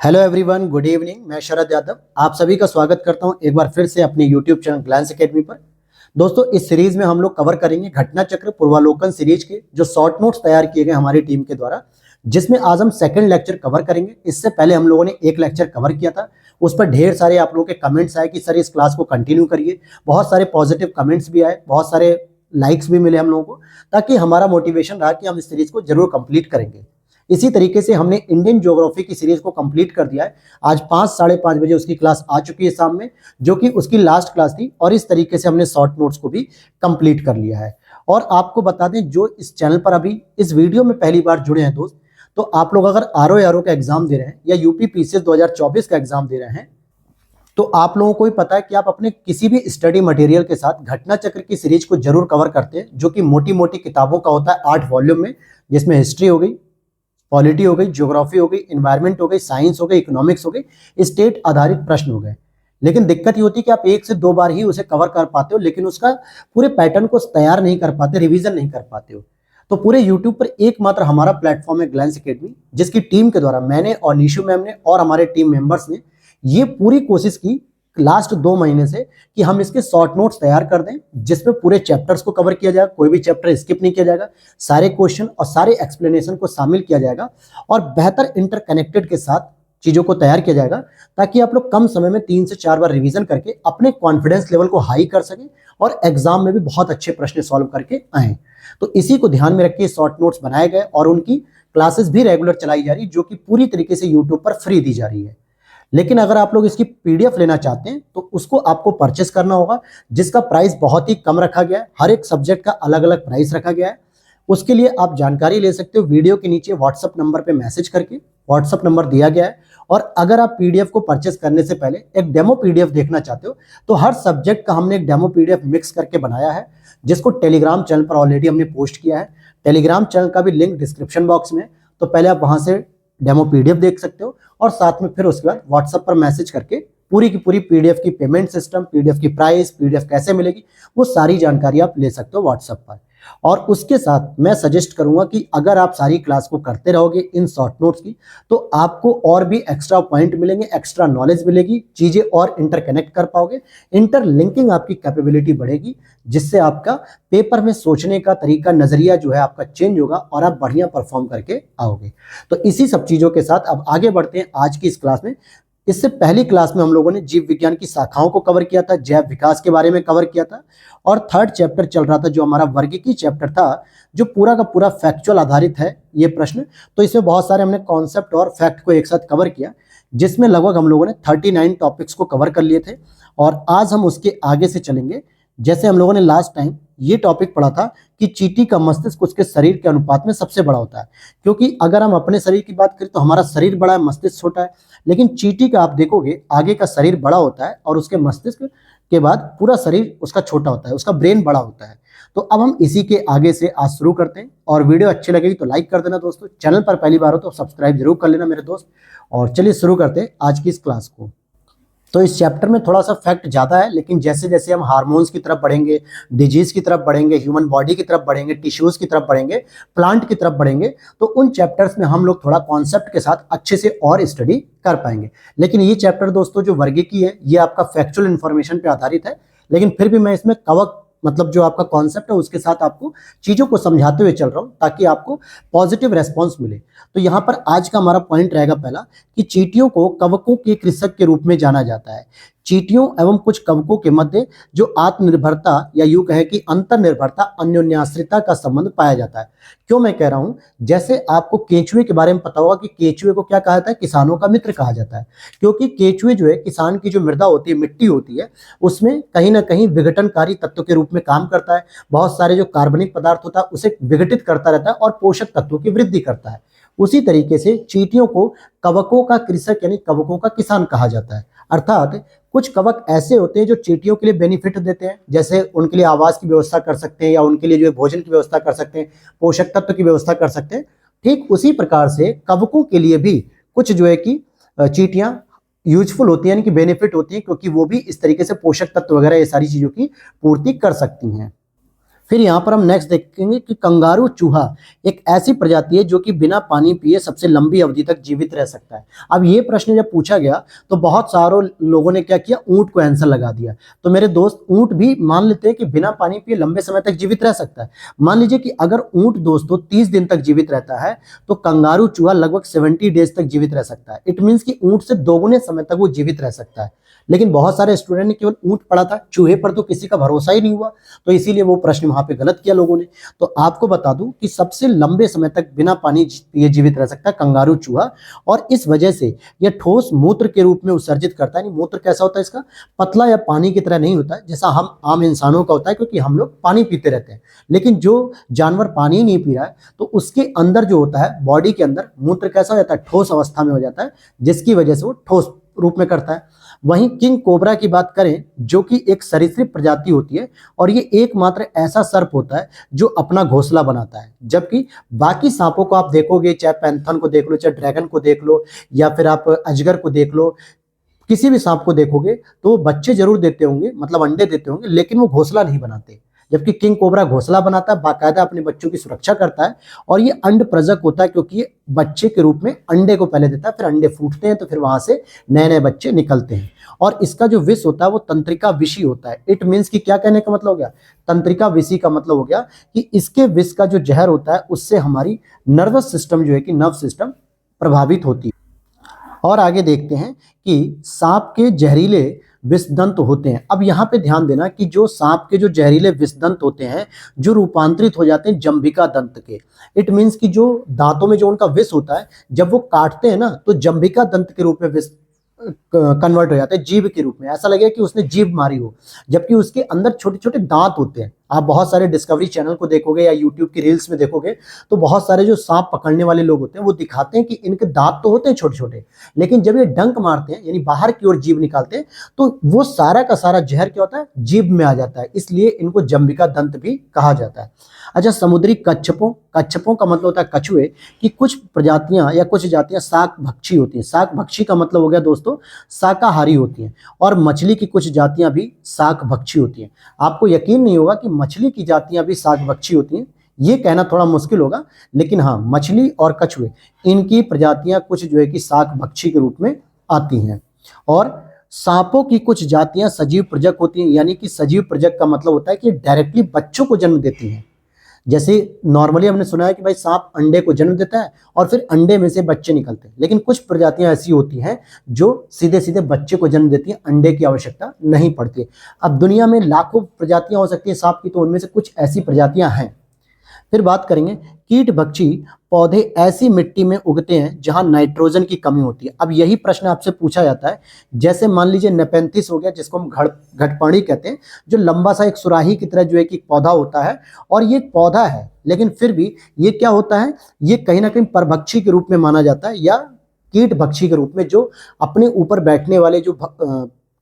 Hello everyone, good evening. मैं शरद यादव आप सभी का स्वागत करता हूं एक बार फिर से अपने यूट्यूब चैनल ग्लैंस एकेडमी पर। दोस्तों, इस सीरीज में हम लोग कवर करेंगे घटना चक्र पूर्वालोकन सीरीज के जो शॉर्ट नोट्स तैयार किए गए हमारी टीम के द्वारा, जिसमें आज हम सेकंड लेक्चर कवर करेंगे। इससे पहले हम लोगों ने एक लेक्चर कवर किया था, उस पर ढेर सारे आप लोगों के कमेंट्स आए कि सर इस क्लास को कंटिन्यू करिए। बहुत सारे पॉजिटिव कमेंट्स भी आए, बहुत सारे लाइक्स भी मिले हम लोगों को, ताकि हमारा मोटिवेशन रहा कि हम इस सीरीज को जरूर कंप्लीट करेंगे। इसी तरीके से हमने इंडियन ज्योग्राफी की सीरीज को कंप्लीट कर दिया है। आज 5 साढ़े 5 बजे उसकी क्लास आ चुकी है शाम में, जो कि उसकी लास्ट क्लास थी। और इस तरीके से हमने शॉर्ट नोट्स को भी कंप्लीट कर लिया है। और आपको बता दें, जो इस चैनल पर अभी इस वीडियो में पहली बार जुड़े हैं दोस्त, तो आप लोग अगर आरओ का एग्जाम दे रहे हैं या यूपी पीसीएस 2024 का एग्जाम दे रहे हैं, तो आप लोगों को भी पता है कि आप अपने किसी भी स्टडी मटेरियल के साथ घटना चक्र की सीरीज को जरूर कवर करते हैं, जो कि मोटी मोटी किताबों का होता है 8 वॉल्यूम में, जिसमें हिस्ट्री हो गई, पॉलिटी हो गई, ज्योग्राफी हो गई, इन्वायरमेंट हो गई, साइंस हो गई, इकोनॉमिक्स हो गई, स्टेट आधारित प्रश्न हो गए। लेकिन दिक्कत ये होती है कि आप 1 से 2 बार ही उसे कवर कर पाते हो, लेकिन उसका पूरे पैटर्न को तैयार नहीं कर पाते, रिवीजन नहीं कर पाते हो। तो पूरे यूट्यूब पर एकमात्र हमारा प्लेटफॉर्म है ग्लैंस एकेडमी, जिसकी टीम के द्वारा मैंने और निशु मैम ने और हमारे टीम मेंबर्स ने ये पूरी कोशिश की लास्ट 2 महीने से कि हम इसके शॉर्ट नोट्स तैयार कर दें, जिसमें पूरे चैप्टर्स को कवर किया जाएगा, कोई भी चैप्टर स्किप नहीं किया जाएगा, सारे क्वेश्चन और सारे एक्सप्लेनेशन को शामिल किया जाएगा और बेहतर इंटरकनेक्टेड के साथ चीजों को तैयार किया जाएगा, ताकि आप लोग कम समय में 3 से 4 बार रिवीजन करके अपने कॉन्फिडेंस लेवल को हाई कर सकें और एग्जाम में भी बहुत अच्छे प्रश्न सॉल्व करके आए। तो इसी को ध्यान में रख के शॉर्ट नोट्स बनाए गए और उनकी क्लासेस भी रेगुलर चलाई जा रही, जो कि पूरी तरीके से यूट्यूब पर फ्री दी जा रही है। लेकिन अगर आप लोग इसकी पीडीएफ लेना चाहते हैं तो उसको आपको परचेस करना होगा, जिसका प्राइस बहुत ही कम रखा गया है। हर एक सब्जेक्ट का अलग अलग प्राइस रखा गया है। उसके लिए आप जानकारी ले सकते हो वीडियो के नीचे व्हाट्सएप नंबर पे मैसेज करके, व्हाट्सएप नंबर दिया गया है। और अगर आप पीडीएफ को परचेस करने से पहले एक डेमो पीडीएफ देखना चाहते हो, तो हर सब्जेक्ट का हमने एक डेमो पीडीएफ मिक्स करके बनाया है, जिसको टेलीग्राम चैनल पर ऑलरेडी हमने पोस्ट किया है। टेलीग्राम चैनल का भी लिंक डिस्क्रिप्शन बॉक्स में है, तो पहले आप वहां से डेमो पीडीएफ देख सकते हो और साथ में फिर उसके बाद व्हाट्सएप पर मैसेज करके पूरी की पूरी पीडीएफ की पेमेंट सिस्टम, पीडीएफ की प्राइस, पीडीएफ कैसे मिलेगी, वो सारी जानकारी आप ले सकते हो व्हाट्सएप पर। और उसके साथ मैं सजेस्ट करूंगा कि अगर आप सारी क्लास को करते रहोगे इन शॉर्ट नोट्स की, तो आपको और भी एक्स्ट्रा पॉइंट मिलेंगे, एक्स्ट्रा नॉलेज मिलेगी, चीजें और इंटरकनेक्ट कर पाओगे, इंटरलिंकिंग आपकी कैपेबिलिटी बढ़ेगी, जिससे आपका पेपर में सोचने का तरीका, नजरिया जो है आपका चेंज होगा और आप बढ़िया परफॉर्म करके आओगे। तो इसी सब चीजों के साथ अब आगे बढ़ते हैं आज की इस क्लास में। इससे पहली क्लास में हम लोगों ने जीव विज्ञान की शाखाओं को कवर किया था, जैव विकास के बारे में कवर किया था, और थर्ड चैप्टर चल रहा था जो हमारा वर्गीकी चैप्टर था, जो पूरा का पूरा फैक्चुअल आधारित है ये प्रश्न। तो इसमें बहुत सारे हमने कॉन्सेप्ट और फैक्ट को एक साथ कवर किया, जिसमें लगभग हम लोगों ने 39 टॉपिक्स को कवर कर लिए थे। और आज हम उसके आगे से चलेंगे। जैसे हम लोगों ने लास्ट टाइम ये टॉपिक पढ़ा था कि चींटी का मस्तिष्क उसके शरीर के अनुपात में सबसे बड़ा होता है, क्योंकि अगर हम अपने शरीर की बात करें तो हमारा शरीर बड़ा है, मस्तिष्क छोटा है। लेकिन चींटी का आप देखोगे आगे का शरीर बड़ा होता है और उसके मस्तिष्क के बाद पूरा शरीर उसका छोटा होता है, उसका ब्रेन बड़ा होता है। तो अब हम इसी के आगे से आज शुरू करते हैं। और वीडियो अच्छी लगेगी तो लाइक कर देना दोस्तों, चैनल पर पहली बार हो तो सब्सक्राइब जरूर कर लेना मेरे दोस्त। और चलिए शुरू करते हैं आज की इस क्लास को। तो इस चैप्टर में थोड़ा सा फैक्ट ज़्यादा है, लेकिन जैसे जैसे हम हार्मोन्स की तरफ बढ़ेंगे, डिजीज की तरफ बढ़ेंगे, ह्यूमन बॉडी की तरफ बढ़ेंगे, टिश्यूज़ की तरफ बढ़ेंगे, प्लांट की तरफ बढ़ेंगे, तो उन चैप्टर्स में हम लोग थोड़ा कॉन्सेप्ट के साथ अच्छे से और स्टडी कर पाएंगे। लेकिन ये चैप्टर दोस्तों जो वर्गीकी है, ये आपका फैक्चुअल इन्फॉर्मेशन पे आधारित है, लेकिन फिर भी मैं इसमें कवक मतलब जो आपका कॉन्सेप्ट है उसके साथ आपको चीज़ों को समझाते हुए चल रहा हूँ, ताकि आपको पॉजिटिव रेस्पॉन्स मिले। तो यहाँ पर आज का हमारा पॉइंट रहेगा पहला, कि चींटियों को कवकों के कृषक के रूप में जाना जाता है। चींटियों एवं कुछ कवकों के मध्य जो आत्मनिर्भरता या यूं कहे कि अंतर्निर्भरता, अन्योन्याश्रिता का संबंध पाया जाता है। क्यों मैं कह रहा हूं, जैसे आपको केंचुए के बारे में पता होगा कि केंचुए को क्या कहा जाता है, किसानों का मित्र कहा जाता है। क्योंकि केंचुए जो है किसान की जो मृदा होती है, मिट्टी होती है, उसमें कहीं ना कहीं विघटनकारी तत्व के रूप में काम करता है। बहुत सारे जो कार्बनिक पदार्थ होता है उसे विघटित करता रहता है और पोषक तत्वों की वृद्धि करता है। उसी तरीके से चींटियों को कवकों का कृषक यानी कवकों का किसान कहा जाता है। अर्थात कुछ कवक ऐसे होते हैं जो चींटियों के लिए बेनिफिट देते हैं, जैसे उनके लिए आवास की व्यवस्था कर सकते हैं, या उनके लिए जो है भोजन की व्यवस्था कर सकते हैं, पोषक तत्व की व्यवस्था कर सकते हैं। ठीक उसी प्रकार से कवकों के लिए भी कुछ जो है कि चींटियां यूजफुल होती हैं, यानी कि बेनिफिट होती हैं, क्योंकि वो भी इस तरीके से पोषक तत्व वगैरह ये सारी चीजों की पूर्ति कर सकती हैं। फिर यहाँ पर हम नेक्स्ट देखेंगे कि कंगारू चूहा एक ऐसी प्रजाति है जो कि बिना पानी पिए सबसे लंबी अवधि तक जीवित रह सकता है। अब ये प्रश्न जब पूछा गया तो बहुत सारों लोगों ने क्या किया, ऊंट को आंसर लगा दिया। तो मेरे दोस्त, ऊंट भी मान लेते हैं कि बिना पानी पिए लंबे समय तक जीवित रह सकता है। मान लीजिए कि अगर ऊंट दोस्तों 30 दिन तक जीवित रहता है तो कंगारू चूहा लगभग 70 डेज तक जीवित रह सकता है। इट मीन्स कि ऊंट से दोगुने समय तक वो जीवित रह सकता है। लेकिन बहुत सारे स्टूडेंट ने केवल ऊंट पढ़ा था, चूहे पर तो किसी का भरोसा ही नहीं हुआ, तो इसीलिए वो प्रश्न वहां पे गलत किया लोगों ने। तो आपको बता दूं कि सबसे लंबे समय तक बिना पानी पिए जीवित रह सकता है कंगारू चूहा, और इस वजह से यह ठोस मूत्र के रूप में उत्सर्जित करता है। मूत्र कैसा होता है इसका, पतला या पानी की तरह नहीं होता है जैसा हम आम इंसानों का होता है, क्योंकि हम लोग पानी पीते रहते हैं। लेकिन जो जानवर पानी नहीं पी रहा है तो उसके अंदर जो होता है, बॉडी के अंदर मूत्र कैसा हो जाता है, ठोस अवस्था में हो जाता है, जिसकी वजह से वो ठोस रूप में करता है। वहीं किंग कोबरा की बात करें, जो कि एक सरीसृप प्रजाति होती है, और ये एकमात्र ऐसा सर्प होता है जो अपना घोंसला बनाता है। जबकि बाकी सांपों को आप देखोगे, चाहे पैंथन को देख लो, चाहे ड्रैगन को देख लो, या फिर आप अजगर को देख लो, किसी भी सांप को देखोगे तो वो बच्चे जरूर देते होंगे, मतलब अंडे देते होंगे, लेकिन वो घोंसला नहीं बनाते। जबकि किंग कोबरा घोंसला बनाता है, बाकायदा अपने बच्चों की सुरक्षा करता है, और ये अंड प्रजक होता है, क्योंकि ये बच्चे के रूप में अंडे को पहले देता है, फिर अंडे फूटते हैं तो फिर वहां से नए नए बच्चे निकलते हैं। और इसका जो विष होता है वो तंत्रिका विषी होता है। इट मीन्स कि क्या कहने का मतलब हो गया, तंत्रिका विषी का मतलब हो गया कि इसके विष का जो जहर होता है उससे हमारी नर्वस सिस्टम जो है कि नर्व सिस्टम प्रभावित होती है। और आगे देखते हैं कि सांप के जहरीले विषदंत होते हैं। अब यहाँ पे ध्यान देना कि जो सांप के जो जहरीले विषदंत होते हैं, जो रूपांतरित हो जाते हैं जंभिका दंत के। इट मीन्स कि जो दांतों में जो उनका विष होता है, जब वो काटते हैं ना तो जंभिका दंत के रूप में विष कन्वर्ट हो जाते हैं, जीभ के रूप में। ऐसा लगेगा कि उसने जीभ मारी हो, जबकि उसके अंदर छोटे छोटे दांत होते हैं। आप बहुत सारे डिस्कवरी चैनल को देखोगे या यूट्यूब की रील्स में देखोगे तो बहुत सारे जो सांप पकड़ने वाले लोग होते हैं वो दिखाते हैं कि इनके दांत तो होते हैं छोटे छोटे, लेकिन जब ये डंक मारते हैं यानी बाहर की ओर जीभ निकालते हैं तो वो सारा का सारा जहर क्या होता है, जीभ में आ जाता है। इसलिए इनको जंभिका दंत भी कहा जाता है। अच्छा, समुद्री कच्छपों, कच्छपों का मतलब होता है कछुए, कि कुछ प्रजातियां या कुछ जातियां शाक भक्षी होती हैं। शाक भक्षी का मतलब हो गया दोस्तों शाकाहारी होती हैं। और मछली की कुछ जातियां भी शाक भक्षी होती हैं। आपको यकीन नहीं होगा कि मछली की जातियां भी शाक भक्षी होती हैं, ये कहना थोड़ा मुश्किल होगा, लेकिन हाँ, मछली और कछुए इनकी प्रजातियां कुछ जो है कि शाक भक्षी के रूप में आती हैं। और सांपों की कुछ जातियां सजीव प्रजक होती हैं, यानी कि सजीव प्रजक का मतलब होता है कि डायरेक्टली बच्चों को जन्म देती हैं। जैसे नॉर्मली हमने सुना है कि भाई सांप अंडे को जन्म देता है और फिर अंडे में से बच्चे निकलते हैं, लेकिन कुछ प्रजातियां ऐसी होती हैं जो सीधे सीधे बच्चे को जन्म देती हैं, अंडे की आवश्यकता नहीं पड़ती है। अब दुनिया में लाखों प्रजातियां हो सकती है सांप की, तो उनमें से कुछ ऐसी प्रजातियां हैं। फिर बात करेंगे कीट भक्षी पौधे ऐसी मिट्टी में उगते हैं जहां नाइट्रोजन की कमी होती है। अब यही प्रश्न आपसे पूछा जाता है, जैसे मान लीजिए नेपेंथिस हो गया, जिसको हम घटपाणी कहते हैं, जो लंबा सा एक सुराही की तरह जो है कि पौधा होता है, और ये एक पौधा है, लेकिन फिर भी ये क्या होता है, ये कहीं ना कहीं परभक्षी के रूप में माना जाता है, या कीट भक्षी के रूप में, जो अपने ऊपर बैठने वाले जो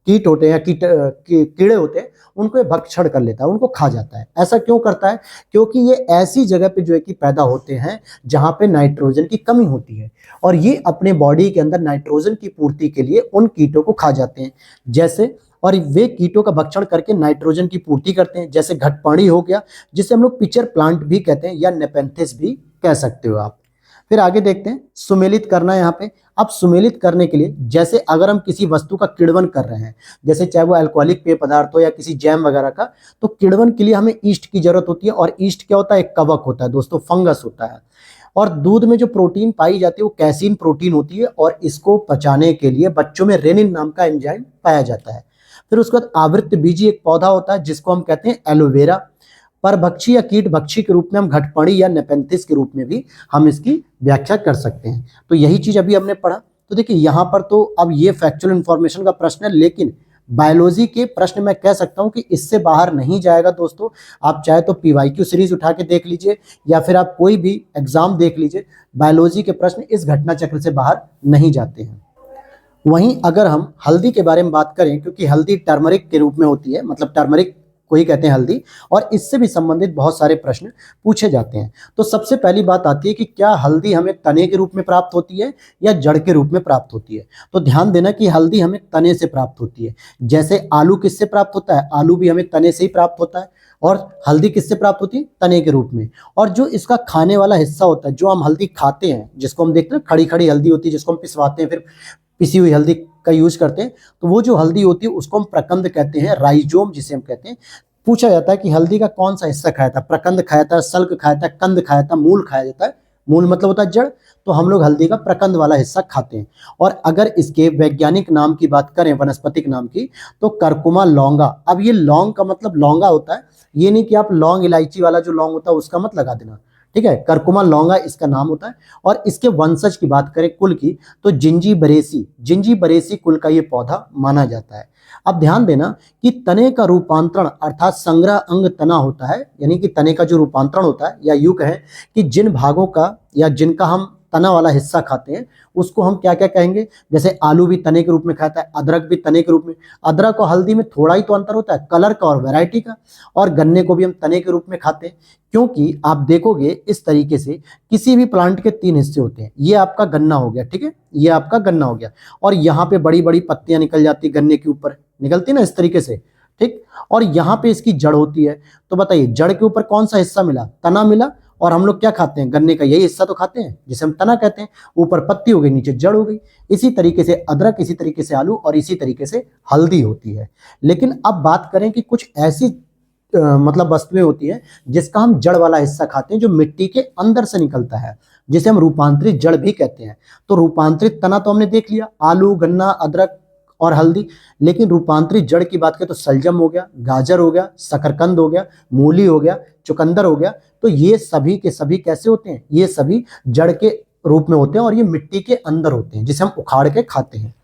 कीट होते हैं, कीड़े होते हैं, उनको ये भक्षण कर लेता है, उनको खा जाता है। ऐसा क्यों करता है, क्योंकि ये ऐसी जगह पे जो है कि पैदा होते हैं जहां पे नाइट्रोजन की कमी होती है, और ये अपने बॉडी के अंदर नाइट्रोजन की पूर्ति के लिए उन कीटों को खा जाते हैं। जैसे, और वे कीटों का भक्षण करके नाइट्रोजन की पूर्ति करते हैं, जैसे घटपाणी हो गया, जिसे हम लोग पिचर प्लांट भी कहते हैं, या नेपेंथिस भी कह सकते हो आप। फिर आगे देखते हैं सुमेलित करना। यहाँ पे अब सुमेलित करने के लिए, जैसे अगर हम किसी वस्तु का किण्वन कर रहे हैं, जैसे चाहे वो अल्कोहलिक पेय पदार्थ हो या किसी जैम वगैरह का, तो किण्वन के लिए हमें ईस्ट की जरूरत होती है। और ईस्ट क्या होता है, एक कवक होता है दोस्तों, फंगस होता है। और दूध में जो प्रोटीन पाई जाती है वो कैसीन प्रोटीन होती है, और इसको पचाने के लिए बच्चों में रेनिन नाम का एंजाइम पाया जाता है। फिर उसके बाद आवृत्त बीजी एक पौधा होता है जिसको हम कहते हैं एलोवेरा। परभक्षी या कीट भक्षी के रूप में हम घटपाणी या नेपेंथिस के रूप में भी हम इसकी व्याख्या कर सकते हैं। तो यही चीज अभी हमने पढ़ा। तो देखिए यहाँ पर तो अब ये फैक्चुअल इंफॉर्मेशन का प्रश्न है, लेकिन बायोलॉजी के प्रश्न मैं कह सकता हूं कि इससे बाहर नहीं जाएगा दोस्तों। आप चाहे तो पीवाईक्यू सीरीज उठा के देख लीजिए, या फिर आप कोई भी एग्जाम देख लीजिए, बायोलॉजी के प्रश्न इस घटना चक्र से बाहर नहीं जाते हैं। वहीं अगर हम हल्दी के बारे में बात करें, क्योंकि हल्दी टर्मरिक के रूप में होती है, मतलब टर्मरिक को ही कहते हैं हल्दी, और इससे भी संबंधित बहुत सारे प्रश्न पूछे जाते हैं। तो सबसे पहली बात आती है कि क्या हल्दी हमें तने के रूप में प्राप्त होती है या जड़ के रूप में प्राप्त होती है। तो ध्यान देना कि हल्दी हमें तने से प्राप्त होती है। जैसे आलू किससे प्राप्त होता है, आलू भी हमें तने से ही प्राप्त होता है, और हल्दी किससे प्राप्त होती है, तने के रूप में। और जो इसका खाने वाला हिस्सा होता है, जो हम हल्दी खाते हैं, जिसको हम देखते हैं खड़ी खड़ी हल्दी होती है, जिसको हम पिसवाते हैं, फिर पिसी हुई हल्दी का यूज करते हैं, तो वो जो हल्दी होती है उसको हम प्रकंद कहते हैं, राइजोम जिसे हम कहते हैं। पूछा जाता है कि हल्दी का कौन सा हिस्सा खाया था, प्रकंद खाया था, सल्क खाया था, कंद खाया था, मूल खाया जाता है। मूल मतलब होता है जड़, तो हम लोग हल्दी का प्रकंद वाला हिस्सा खाते हैं। और अगर इसके वैज्ञानिक नाम की बात करें, वनस्पतिक नाम की, तो करकुमा लौंगा। अब ये लौंग का मतलब लौंगा होता है, ये नहीं कि आप लौंग इलायची वाला जो लौंग होता है उसका मत लगा देना, ठीक है। करकुमा लौंगा इसका नाम होता है। और इसके वंशज की बात करें कुल की, तो जिंजीबरेसी कुल का ये पौधा माना जाता है। अब ध्यान देना कि तने का रूपांतरण अर्थात संग्रह अंग तना होता है, यानी कि तने का जो रूपांतरण होता है, या यूं कहें कि जिन भागों का या जिनका हम तना वाला हिस्सा खाते हैं उसको हम क्या क्या कहेंगे। जैसे आलू भी तने के रूप में खाता है, अदरक भी तने के रूप में। अदरक और हल्दी में थोड़ा ही तो अंतर होता है, कलर का और वैरायटी का। और गन्ने को भी हम तने के रूप में खाते हैं, क्योंकि आप देखोगे इस तरीके से किसी भी प्लांट के 3 हिस्से होते हैं। ये आपका गन्ना हो गया, ठीक है, ये आपका गन्ना हो गया, और यहाँ पे बड़ी बड़ी पत्तियां निकल जाती है, गन्ने के ऊपर निकलती है ना इस तरीके से, ठीक। और यहाँ पे इसकी जड़ होती है। तो बताइए जड़ के ऊपर कौन सा हिस्सा मिला, तना मिला, और हम लोग क्या खाते हैं, गन्ने का यही हिस्सा तो खाते हैं जिसे हम तना कहते हैं। ऊपर पत्ती हो गई, नीचे जड़ हो गई। इसी तरीके से अदरक, इसी तरीके से आलू, और इसी तरीके से हल्दी होती है। लेकिन अब बात करें कि कुछ ऐसी मतलब वस्तुएं होती हैं जिसका हम जड़ वाला हिस्सा खाते हैं, जो मिट्टी के अंदर से निकलता है, जिसे हम रूपांतरित जड़ भी कहते हैं। तो रूपांतरित तना तो हमने देख लिया, आलू, गन्ना, अदरक और हल्दी। लेकिन रूपांतरित जड़ की बात करें तो सलजम हो गया, गाजर हो गया, शकरकंद हो गया, मूली हो गया, चुकंदर हो गया। तो ये सभी के सभी कैसे होते हैं, ये सभी जड़ के रूप में होते हैं, और ये मिट्टी के अंदर होते हैं, जिसे हम उखाड़ के खाते हैं।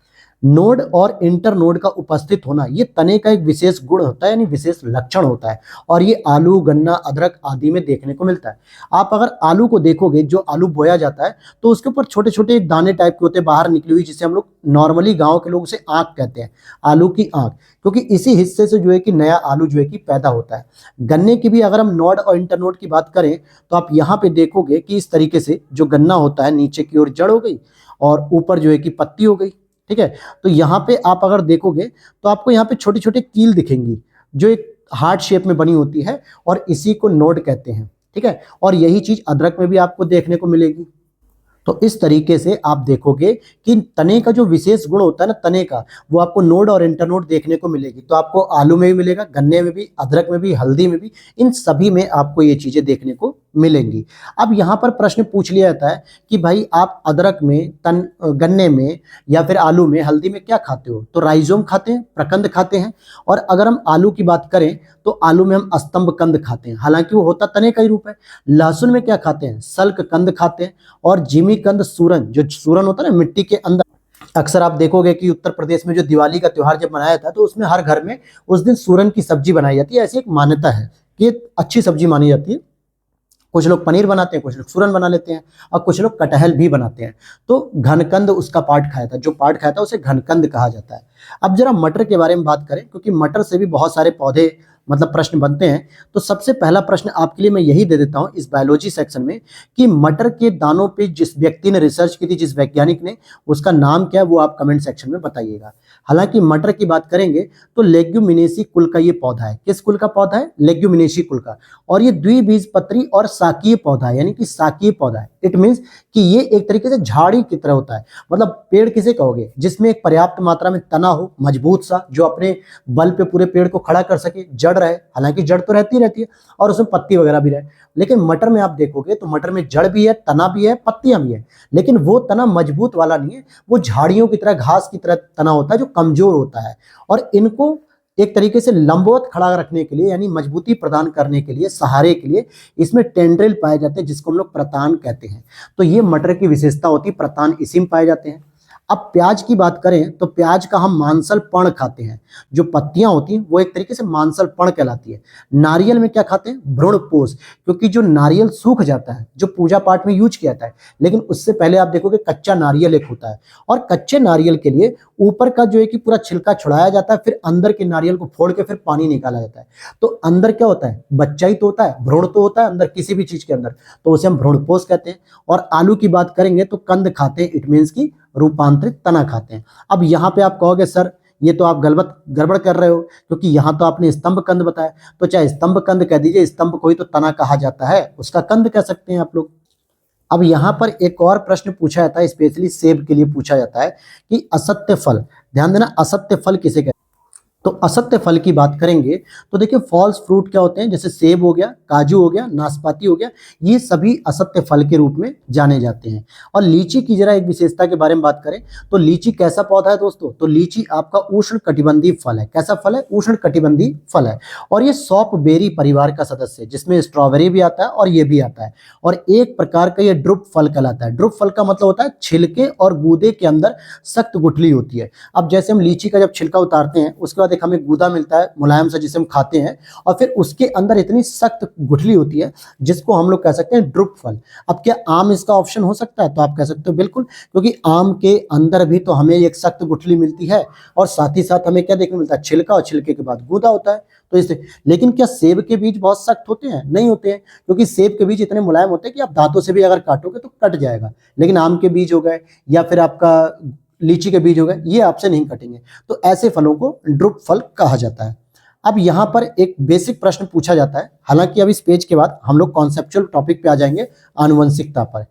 नोड और इंटरनोड का उपस्थित होना ये तने का एक विशेष गुण होता है, यानी विशेष लक्षण होता है, और ये आलू, गन्ना, अदरक आदि में देखने को मिलता है। आप अगर आलू को देखोगे, जो आलू बोया जाता है तो उसके ऊपर छोटे छोटे दाने टाइप के होते हैं बाहर निकली हुई, जिसे हम लोग नॉर्मली गांव के लोग उसे आंख कहते हैं, आलू की आंख, क्योंकि इसी हिस्से से जो है कि नया आलू जो है कि पैदा होता है। गन्ने की भी अगर हम नोड और इंटरनोड की बात करें तो आप यहाँ पे देखोगे कि इस तरीके से जो गन्ना होता है, नीचे की ओर जड़ हो गई और ऊपर जो है कि पत्ती हो गई, ठीक है। तो यहाँ पे आप अगर देखोगे तो आपको यहाँ पे छोटे छोटे कील दिखेंगी, जो एक हार्ट शेप में बनी होती है, और इसी को नोड कहते हैं, ठीक है। और यही चीज अदरक में भी आपको देखने को मिलेगी। तो इस तरीके से आप देखोगे कि तने का जो विशेष गुण होता है ना, तने का, वो आपको नोड और इंटरनोड देखने को मिलेगी। तो आपको आलू में भी मिलेगा, गन्ने में भी, अदरक में भी, हल्दी में भी, इन सभी में आपको ये चीजें देखने को मिलेंगी। अब यहाँ पर प्रश्न पूछ लिया जाता है कि भाई आप अदरक में, गन्ने में, या फिर आलू में, हल्दी में क्या खाते हो। तो राइजोम खाते हैं, प्रकंद खाते हैं। और अगर हम आलू की बात करें तो आलू में हम स्तंभ कंद खाते हैं, हालांकि वो होता तने का ही रूप है। लहसुन में क्या खाते हैं, सल्क कंद खाते हैं। और जिमी कंद सूरन, जो सूरन होता है ना मिट्टी के अंदर, अक्सर आप देखोगे कि उत्तर प्रदेश में जो दिवाली का त्योहार जब मनाया था तो उसमें हर घर में उस दिन सूरन की सब्जी बनाई जाती है। ऐसी एक मान्यता है कि अच्छी सब्जी मानी जाती है। कुछ लोग पनीर बनाते हैं, कुछ लोग सूरन बना लेते हैं, और कुछ लोग कटहल भी बनाते हैं। तो घनकंद उसका पार्ट खाया था, जो पार्ट खाया था उसे घनकंद कहा जाता है। अब जरा मटर के बारे में बात करें, क्योंकि मटर से भी बहुत सारे पौधे मतलब प्रश्न बनते हैं। तो सबसे पहला प्रश्न आपके लिए मैं यही दे देता हूं इस बायोलॉजी सेक्शन में, कि मटर के दानों पे जिस व्यक्ति ने रिसर्च की थी, जिस वैज्ञानिक ने, उसका नाम क्या है वो आप कमेंट सेक्शन में बताइएगा। हालांकि मटर की बात करेंगे तो लेग्यूमिनेसी कुल का ये पौधा है। किस कुल का पौधा है, लेग्यूमिनेसी कुल का। और ये द्विबीजपत्री और शाकीय पौधा है, यानी कि शाकीय पौधा है। इट मीन्स कि ये एक तरीके से झाड़ी की तरह होता है। मतलब पेड़ किसे कहोगे, जिसमें एक पर्याप्त मात्रा में तना हो, मजबूत सा, जो अपने बल पे पूरे पेड़ को खड़ा कर सके, जड़ रहे, हालांकि जड़ तो रहती है, और उसमें पत्ती वगैरह भी रहे। लेकिन मटर में आप देखोगे तो मटर में जड़ भी है, तना भी है, पत्तियां भी है, लेकिन वो तना मजबूत वाला नहीं है, वो झाड़ियों की तरह, घास की तरह तना होता है, जो कमजोर होता है। और इनको एक तरीके से लंबवत खड़ा रखने के लिए, यानी मजबूती प्रदान करने के लिए, सहारे के लिए इसमें टेंड्रिल पाए जाते हैं, जिसको हम लोग प्रतान कहते हैं। तो ये मटर की विशेषता होती है, प्रतान इसी में पाए जाते हैं। अब प्याज की बात करें तो प्याज का हम मांसल पण खाते हैं। जो पत्तियां होती हैं वो एक तरीके से मांसल पण कहलाती है। नारियल में क्या खाते हैं, भ्रूणपोष, क्योंकि जो नारियल सूख जाता है, जो पूजा पाठ में यूज किया जाता है, लेकिन उससे पहले आप देखोगे कच्चा नारियल एक होता है, और कच्चे नारियल के लिए ऊपर का जो है कि पूरा छिलका छुड़ाया जाता है, फिर अंदर के नारियल को फोड़ के फिर पानी निकाला जाता है। तो अंदर क्या होता है, बच्चा ही तो होता है, भ्रूण तो होता है अंदर किसी भी चीज के अंदर, तो उसे हम भ्रूणपोष कहते हैं। और आलू की बात करेंगे तो कंद खाते हैं, इट मीन्स की रूपांतरित तना खाते हैं। अब यहाँ पे आप कहोगे सर ये तो आप गड़बड़ कर रहे हो, क्योंकि यहाँ तो आपने स्तंभ कंद बताया, तो चाहे स्तंभ कंद कह दीजिए, स्तंभ को ही तो तना कहा जाता है, उसका कंद कह सकते हैं आप लोग। अब यहाँ पर एक और प्रश्न पूछा जाता है, स्पेशली सेब के लिए पूछा जाता है कि असत्य फल, ध्यान देना, असत्य फल किसे कहते हैं। तो असत्य फल की बात करेंगे तो देखिए फॉल्स फ्रूट क्या होते हैं, जैसे सेब हो गया, काजू हो गया, नाशपाती हो गया, ये सभी असत्य फल के रूप में जाने जाते हैं। और लीची की जरा एक विशेषता के बारे में बात करें तो लीची कैसा पौधा है दोस्तों, तो लीची आपका उष्ण कटिबंधीय फल है। कैसा फल है, उष्ण कटिबंधीय फल है। और ये सॉप बेरी परिवार का सदस्य है, जिसमें स्ट्रॉबेरी भी आता है और ये भी आता है। और एक प्रकार का ये ड्रुप फल कहलाता है। ड्रुप फल का मतलब होता है छिलके और गूदे के अंदर सख्त गुठली होती है। अब जैसे हम लीची का जब छिलका उतारते हैं उसके बाद एक हमें गूदा मिलता है मुलायम सा, जिसे हम खाते हैं, और फिर उसके अंदर इतनी सख्त गुठली होती है जिसको हम लोग कह सकते हैं ड्रुप फल। अब क्या आम इसका ऑप्शन हो सकता है, तो आप कह सकते हो बिल्कुल, क्योंकि आम के अंदर भी तो हमें एक सख्त गुठली मिलती है और साथ ही साथ हमें क्या देखने मिलता है, छिलका, और छिलके के बाद गूदा होता है। तो इसे, लेकिन क्या सेब के बीज बहुत सख्त होते हैं, नहीं होते हैं, क्योंकि सेब के बीज इतने मुलायम होते हैं कि आप दांतों से भी अगर काटोगे तो कट जाएगा। लेकिन आम के बीज हो गए या फिर आपका लीची के बीज हो गए, ये आपसे नहीं कटेंगे। तो ऐसे फलों को ड्रुप फल कहा जाता है। अब यहाँ पर एक बेसिक प्रश्न पूछा जाता है, हालांकि अब इस पेज के बाद हम लोग कॉन्सेप्चुअल टॉपिक पे आ जाएंगे, आनुवंशिकता पर।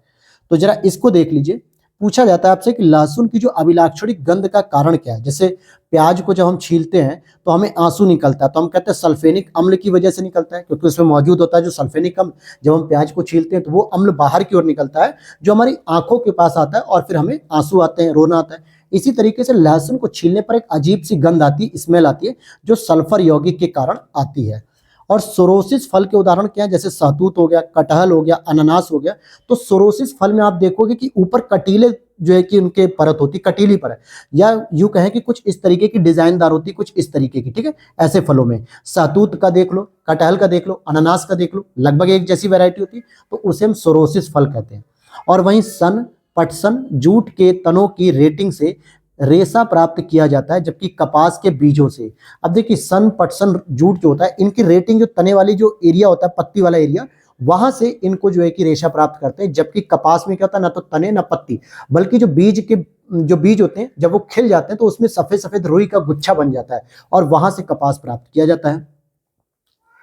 तो जरा इसको देख लीजिए। पूछा जाता है आपसे कि लहसुन की जो अभिलाक्षणिक गंध का कारण क्या है। जैसे प्याज को जब हम छीलते हैं तो हमें आंसू निकलता है, तो हम कहते हैं सल्फेनिक अम्ल की वजह से निकलता है, क्योंकि उसमें मौजूद होता है जो सल्फेनिक अम्ल। जब हम प्याज को छीलते हैं तो वो अम्ल बाहर की ओर निकलता है, जो हमारी आंखों के पास आता है और फिर हमें आंसू आते हैं, रोना आता है। इसी तरीके से लहसुन को छीलने पर एक अजीब सी गंध आती है, स्मेल आती है, जो सल्फर यौगिक के कारण आती है। और सोरोसिस फल के उदाहरण क्या है, जैसे सहतूत हो गया, कटहल हो गया, अनानास हो गया। तो सोरोसिस फल में आप देखोगे कि ऊपर कटीले जो है कि उनके परत होती, कटीली परत, या यूं कहें कि कुछ इस तरीके की डिजाइनदार होती, कुछ इस तरीके की, ठीक है। ऐसे फलों में सहतूत का देख लो, कटहल का देख लो, अनानास का देख लो, लगभग एक जैसी वैरायटी होती है, तो उसे हम सोरोसिस फल कहते हैं। और वहीं सन, पटसन, जूट के तनों की रेटिंग से रेशा प्राप्त किया जाता है, जबकि कपास के बीजों से। अब देखिए सन, पटसन, जूट जो होता है, इनकी रेटिंग जो तने वाली जो एरिया होता है, पत्ती वाला एरिया, वहां से इनको जो है कि रेशा प्राप्त करते हैं। जबकि कपास में क्या होता है, ना तो तने ना पत्ती, बल्कि जो बीज होते हैं जब वो खिल जाते हैं तो उसमें सफेद सफेद रुई का गुच्छा बन जाता है और वहां से कपास प्राप्त किया जाता है।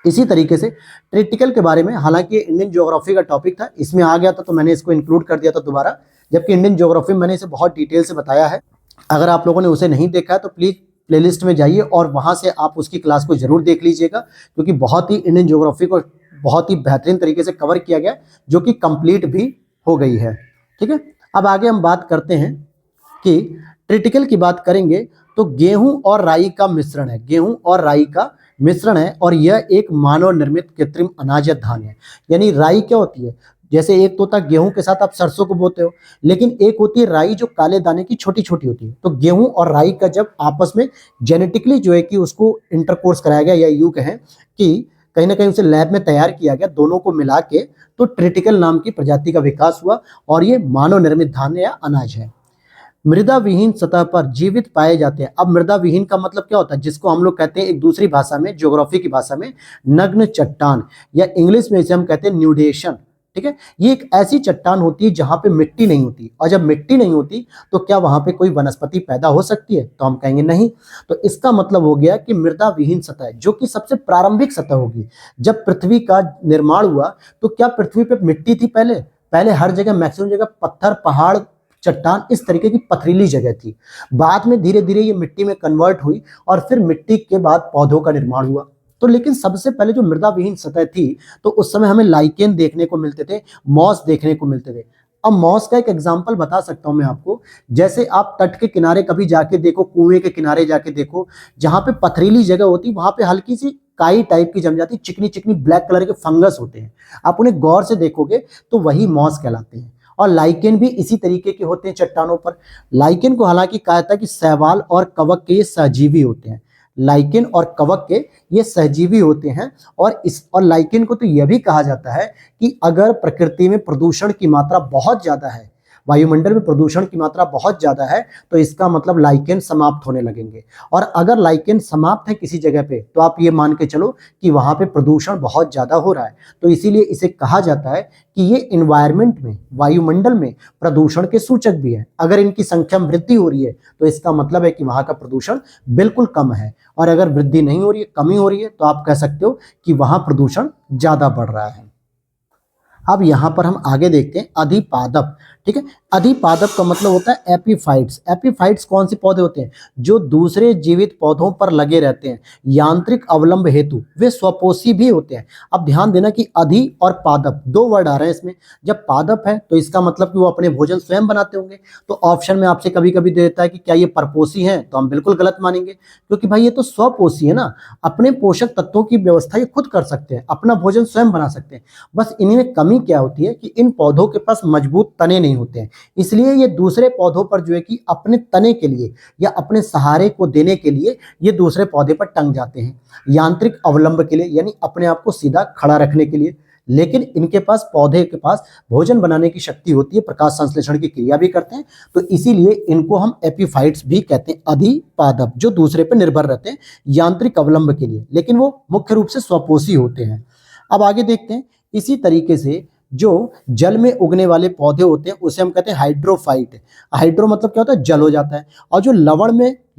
इसी तरीके से ट्रिटिकल के बारे में, हालांकि इंडियन ज्योग्राफी का टॉपिक था, इसमें आ गया था तो मैंने इसको इंक्लूड कर दिया था दोबारा, जबकि इंडियन ज्योग्राफी में मैंने इसे बहुत डिटेल से बताया है। अगर आप लोगों ने उसे नहीं देखा है तो प्लीज प्लेलिस्ट में जाइए और वहां से आप उसकी क्लास को जरूर देख लीजिएगा, क्योंकि बहुत ही इंडियन ज्योग्राफी को बहुत ही बेहतरीन तरीके से कवर किया गया, जो कि कंप्लीट भी हो गई है, ठीक है। अब आगे हम बात करते हैं कि ट्रिटिकल की बात करेंगे तो गेहूं और राई का मिश्रण है, गेहूं और राई का मिश्रण है, और यह एक मानव निर्मित कृत्रिम अनाज या धान्य है। यानी राई क्या होती है, जैसे एक तो होता है गेहूं के साथ आप सरसों को बोते हो, लेकिन एक होती है राई जो काले दाने की छोटी छोटी होती है। तो गेहूं और राई का जब आपस में जेनेटिकली जो है कि उसको इंटरकोर्स कराया गया, या यूं कहें कि कहीं ना कहीं उसे लैब में तैयार किया गया, दोनों को मिला के तो ट्रिटिकल नाम की प्रजाति का विकास हुआ, और ये मानव निर्मित धान्य या अनाज है। मृदा विहीन सतह पर जीवित पाए जाते हैं। अब मृदा विहीन का मतलब क्या होता है, जिसको हम लोग कहते हैं एक दूसरी भाषा में, ज्योग्राफी की भाषा में, नग्न चट्टान, या इंग्लिश में इसे हम कहते हैं न्यूडेशन, ठीक है। ये एक ऐसी चट्टान होती है जहां पे मिट्टी नहीं होती, और जब मिट्टी नहीं होती तो क्या वहां पे कोई वनस्पति पैदा हो सकती है, तो हम कहेंगे नहीं। तो इसका मतलब हो गया कि मृदा विहीन सतह, जो कि सबसे प्रारंभिक सतह होगी। जब पृथ्वी का निर्माण हुआ तो क्या पृथ्वी पे मिट्टी थी पहले हर जगह, मैक्सिमम जगह पत्थर, पहाड़, चट्टान, इस तरीके की पथरीली जगह थी। बाद में धीरे धीरे ये मिट्टी में कन्वर्ट हुई और फिर मिट्टी के बाद पौधों का निर्माण हुआ। तो लेकिन सबसे पहले जो मृदा विहीन सतह थी, तो उस समय हमें लाइकेन देखने को मिलते थे, मॉस देखने को मिलते थे। अब मॉस का एक एग्जांपल बता सकता हूं मैं आपको, जैसे आप तट के किनारे कभी जाके देखो, कुएं के किनारे जाके देखो, जहां पे पथरीली जगह होती, वहां पे हल्की सी काई टाइप की जम जाती, चिकनी चिकनी ब्लैक कलर के फंगस होते हैं। आप उन्हें गौर से देखोगे तो वही मॉस कहलाते हैं। और लाइकेन भी इसी तरीके के होते हैं चट्टानों पर। लाइकेन को हालांकि कहा जाता है कि शैवाल और कवक के ये सहजीवी होते हैं। लाइकेन और कवक के ये सहजीवी होते हैं, और लाइकेन को तो यह भी कहा जाता है कि अगर प्रकृति में प्रदूषण की मात्रा बहुत ज्यादा है, वायुमंडल में प्रदूषण की मात्रा बहुत ज्यादा है तो इसका मतलब लाइकेन समाप्त होने लगेंगे। और अगर लाइकेन समाप्त है किसी जगह पे तो आप ये मान के चलो कि वहां पे प्रदूषण बहुत ज्यादा हो रहा है। तो इसीलिए इसे कहा जाता है कि ये इन्वायरमेंट में, वायुमंडल में प्रदूषण के सूचक भी है। अगर इनकी संख्या में वृद्धि हो रही है तो इसका मतलब है कि वहां का प्रदूषण बिल्कुल कम है, और अगर वृद्धि नहीं हो रही है, कमी हो रही है, तो आप कह सकते हो कि वहां प्रदूषण ज्यादा बढ़ रहा है। अब यहां पर हम आगे देखते हैं अधिपादप। ठीक है, अधिपादप का मतलब होता है एपीफाइट्स। एपीफाइट्स कौन से पौधे होते हैं? जो दूसरे जीवित पौधों पर लगे रहते हैं यांत्रिक अवलंब हेतु, वे स्वपोषी भी होते हैं। अब ध्यान देना कि अधि और पादप दो वर्ड आ रहे हैं इसमें। जब पादप है तो इसका मतलब कि वो अपने भोजन स्वयं बनाते होंगे। तो ऑप्शन में आपसे कभी कभी दे देता है कि क्या ये परपोषी हैं, तो हम बिल्कुल गलत मानेंगे, क्योंकि भाई ये तो स्वपोषी है ना, अपने पोषक तत्वों की व्यवस्था ये खुद कर सकते हैं, अपना भोजन स्वयं बना सकते हैं। बस इनमें कमी क्या होती है कि इन पौधों के पास मजबूत तने नहीं होते हैं, इसलिए ये दूसरे पौधों पर जो है कि अपने तने के लिए या अपने सहारे को देने के लिए ये दूसरे पौधे पर टंग जाते हैं, यांत्रिक अवलंब के लिए, यानी अपने आप को सीधा खड़ा रखने के लिए। लेकिन इनके पास, पौधे के पास भोजन बनाने की शक्ति होती है, प्रकाश संश्लेषण की क्रिया भी करते हैं, तो इसीलिए इनको हम एपीफाइट्स भी कहते हैं, अधिपादप, जो दूसरे पर निर्भर रहते हैं यांत्रिक अवलंब के लिए, लेकिन वो मुख्य रूप से स्वपोषी होते हैं। अब आगे देखते हैं, इसी तरीके से जो जल में उगने वाले पौधे होते हैं उसे हम कहते हैं हाइड्रोफाइट। हाइड्रो मतलब क्या होता है? जल हो जाता है। और जो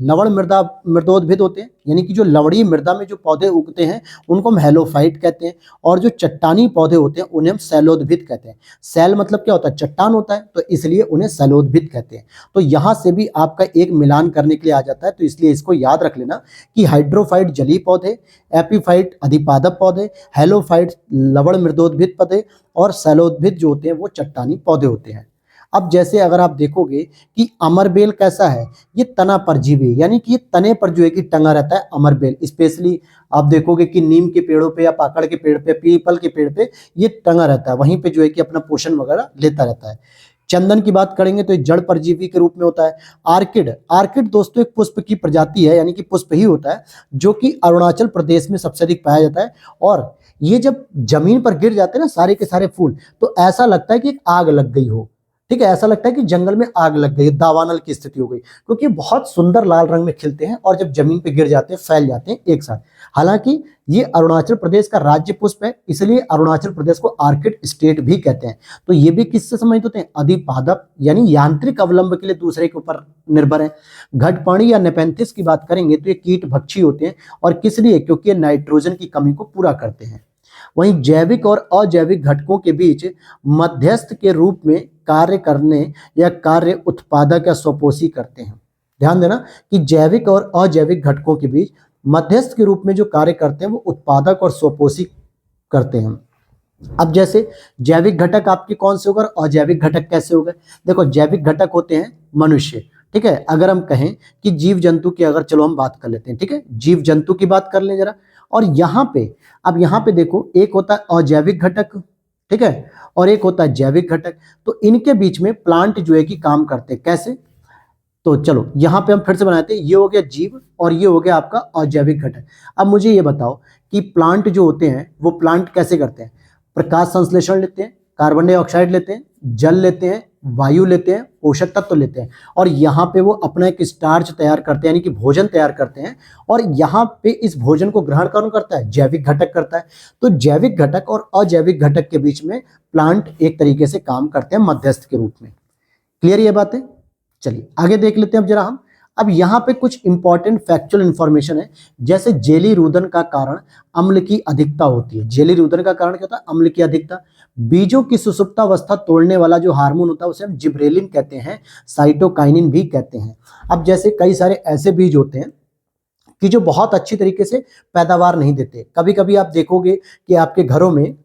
लवण मृदा मृदोद्भिद होते हैं, यानी कि जो लवणीय मृदा में जो पौधे उगते हैं उनको हम हेलोफाइट कहते हैं। और जो चट्टानी पौधे होते हैं उन्हें हम सैलोद्भिद कहते हैं। सैल मतलब क्या होता है? चट्टान होता है, तो इसलिए उन्हें सैलोद्भिद कहते हैं। तो यहां से भी आपका एक मिलान करने के लिए आ जाता है, तो इसलिए इसको याद रख लेना कि हाइड्रोफाइट जलीय पौधे, एपीफाइट अधिपादप पौधे, हेलोफाइट लवण मृदोद्भिद पौधे, और सैलोद्भिद जो होते हैं वो चट्टानी पौधे होते हैं। अब जैसे अगर आप देखोगे कि अमरबेल कैसा है, ये तना परजीवी, यानी कि ये तने पर जो है कि टंगा रहता है अमरबेल। स्पेशली आप देखोगे कि नीम के पेड़ों पे या पाकड़ के पेड़ पे, पीपल के पेड़ पे ये टंगा रहता है, वहीं पे जो है कि अपना पोषण वगैरह लेता रहता है। चंदन की बात करेंगे तो ये जड़ परजीवी के रूप में होता है। आर्किड दोस्तों एक पुष्प की प्रजाति है, यानी कि पुष्प ही होता है, जो कि अरुणाचल प्रदेश में सबसे अधिक पाया जाता है। और ये जब जमीन पर गिर जाते हैं ना सारे के सारे फूल, तो ऐसा लगता है कि एक आग लग गई हो। ठीक है, ऐसा लगता है कि जंगल में आग लग गई, दावानल की स्थिति हो गई, क्योंकि बहुत सुंदर लाल रंग में खिलते हैं और जब जमीन पे गिर जाते हैं फैल जाते हैं एक साथ। हालांकि ये अरुणाचल प्रदेश का राज्य पुष्प है, इसलिए अरुणाचल प्रदेश को आर्किड स्टेट भी कहते हैं। तो ये भी किससे संबंधित होते हैं? अधिपादप, यानी यांत्रिक अवलंब के लिए दूसरे के ऊपर निर्भर है। घटपाणी या नेपेंथिस की बात करेंगे तो ये कीट भक्षी होते हैं, और किस लिए? क्योंकि ये नाइट्रोजन की कमी को पूरा करते हैं। वहीं जैविक और अजैविक घटकों के बीच मध्यस्थ के रूप में कार्य करने या कार्य उत्पादक या स्वपोषी करते हैं। ध्यान देना कि जैविक और अजैविक घटकों के बीच मध्यस्थ के रूप में जो कार्य करते हैं वो उत्पादक और स्वपोषी करते हैं। अब जैसे जैविक घटक आपके कौन से होगा और अजैविक घटक कैसे होगा? देखो, जैविक घटक होते हैं मनुष्य। ठीक है, अगर हम कहें कि जीव जंतु की अगर चलो हम बात कर लेते हैं, ठीक है, जीव जंतु की बात कर लें जरा। और यहाँ पे देखो, एक होता है अजैविक घटक, ठीक है, और एक होता है जैविक घटक। तो इनके बीच में प्लांट जो है कि काम करते हैं कैसे? तो चलो यहाँ पे हम फिर से बनाते हैं, ये हो गया जीव और ये हो गया आपका अजैविक घटक। अब मुझे ये बताओ कि प्लांट जो होते हैं वो प्लांट कैसे करते हैं? प्रकाश संश्लेषण लेते हैं, कार्बन डाइऑक्साइड लेते हैं, जल लेते हैं, वायु लेते हैं, पोषक तत्व लेते हैं, और यहाँ पे वो अपना एक स्टार्च तैयार करते हैं, यानी कि भोजन तैयार करते हैं। और यहाँ पे इस भोजन को ग्रहण कौन करता है? जैविक घटक करता है। तो जैविक घटक और अजैविक घटक के बीच में प्लांट एक तरीके से काम करते हैं मध्यस्थ के रूप में। क्लियर ये बात है? चलिए आगे देख लेते हैं अब जरा हम। अब यहाँ पे कुछ इंपॉर्टेंट फैक्चुअल इंफॉर्मेशन है, जैसे जेली रुदन का कारण अम्ल की अधिकता होती है। जेली रुदन का कारण क्या होता है? अम्ल की अधिकता। बीजों की सुसुप्तावस्था तोड़ने वाला जो हार्मोन होता है उसे हम जिब्रेलिन कहते हैं, साइटोकाइनिन भी कहते हैं। अब जैसे कई सारे ऐसे बीज होते हैं कि जो बहुत अच्छी तरीके से पैदावार नहीं देते। कभी कभी आप देखोगे कि आपके घरों में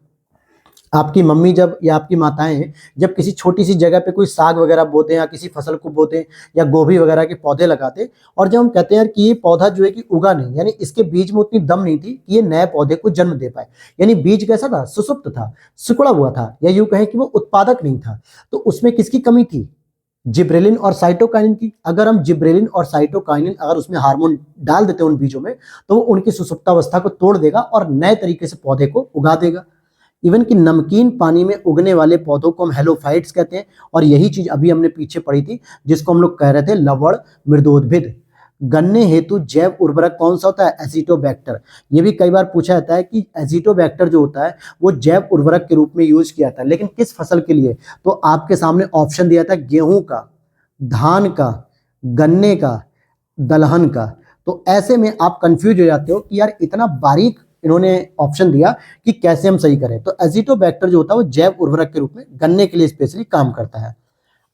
आपकी मम्मी जब या आपकी माताएं जब किसी छोटी सी जगह पे कोई साग वगैरह बोते हैं या किसी फसल को बोते हैं या गोभी वगैरह के पौधे लगाते, और जब हम कहते हैं यार कि ये पौधा जो है कि उगा नहीं, यानी इसके बीज में उतनी दम नहीं थी कि ये नए पौधे को जन्म दे पाए, यानी बीज कैसा था? सुसुप्त था, सिकुड़ा हुआ था, या यूं कहें कि वो उत्पादक नहीं था। तो उसमें किसकी कमी थी? जिब्रेलिन और साइटोकाइनिन की। अगर हम जिब्रेलिन और साइटोकाइनिन अगर उसमें हार्मोन डाल देते हैं उन बीजों में, तो वो उनकी सुसुप्तावस्था को तोड़ देगा और नए तरीके से पौधे को उगा देगा। इवन कि नमकीन पानी में उगने वाले पौधों को हम हेलोफाइट्स कहते हैं। और यही चीज अभी हमने पीछे पढ़ी थी जिसको हम लोग कह रहे थे लवण मृदोद्भिद। गन्ने हेतु जैव उर्वरक कौन सा होता है? एसिटोबैक्टर। ये भी कई बार पूछा जाता है कि एसिटोबैक्टर जो होता है वो जैव उर्वरक के रूप में यूज किया जाता है, लेकिन किस फसल के लिए? तो आपके सामने ऑप्शन दिया था गेहूं का, धान का, गन्ने का, दलहन का। तो ऐसे में आप कंफ्यूज हो जाते हो कि यार इतना बारीक इन्होंने ऑप्शन दिया कि कैसे हम सही करें। तो एजिटोबैक्टर जो होता है वो जैव उर्वरक के रूप में गन्ने के लिए स्पेशली काम करता है।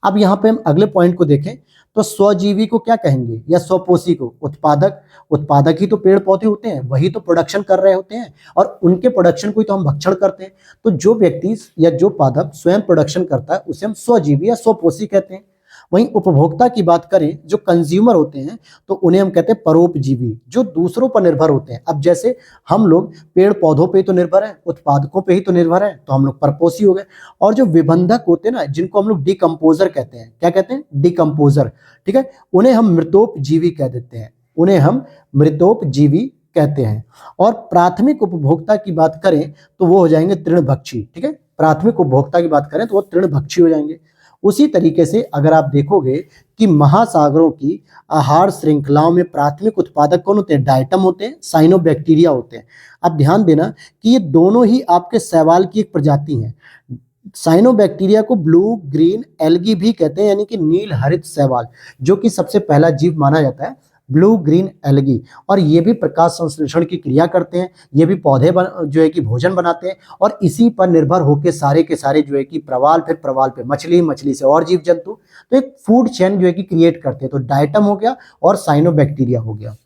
अब यहाँ पे हम अगले पॉइंट को देखें तो स्वजीवी को क्या कहेंगे या स्वपोषी को? उत्पादक। उत्पादक ही तो पेड़ पौधे होते हैं, वही तो प्रोडक्शन कर रहे होते हैं और उनके प्रोडक्शन को ही तो हम भक्षण करते हैं। तो जो व्यक्ति या जो पादप स्वयं प्रोडक्शन करता है उसे हम स्वजीवी या स्वपोषी कहते हैं। वहीं उपभोक्ता की बात करें, जो कंज्यूमर होते हैं, तो उन्हें हम कहते हैं परोपजीवी, जो दूसरों पर निर्भर होते हैं। अब जैसे हम लोग पेड़ पौधों पे ही तो निर्भर हैं, उत्पादकों पे ही तो निर्भर हैं, तो हम लोग परपोषी हो गए। और जो विबंधक होते हैं ना, जिनको हम लोग डिकम्पोजर कहते हैं, क्या कहते हैं? डिकम्पोजर, ठीक है, उन्हें हम मृतोपजीवी कह देते हैं, उन्हें हम मृतोपजीवी कहते हैं। और प्राथमिक उपभोक्ता की बात करें तो वो हो जाएंगे तृणभक्षी, ठीक है। प्राथमिक उपभोक्ता की बात करें तो वो तृणभक्षी हो जाएंगे। उसी तरीके से अगर आप देखोगे कि महासागरों की आहार श्रृंखलाओं में प्राथमिक उत्पादक कौन होते हैं? डायटम होते हैं, साइनोबैक्टीरिया होते हैं। अब ध्यान देना कि ये दोनों ही आपके शैवाल की एक प्रजाति है। साइनोबैक्टीरिया को ब्लू ग्रीन एल्गी भी कहते हैं, यानी कि नील हरित शैवाल, जो कि सबसे पहला जीव माना जाता है, ब्लू ग्रीन एल्गी। और ये भी प्रकाश संश्लेषण की क्रिया करते हैं, ये भी पौधे जो है कि भोजन बनाते हैं, और इसी पर निर्भर होकर सारे के सारे जो है कि प्रवाल, फिर प्रवाल पे मछली, मछली से और जीव जंतु, तो एक फूड चेन जो है कि क्रिएट करते हैं। तो डायटम हो गया और साइनोबैक्टीरिया हो गया।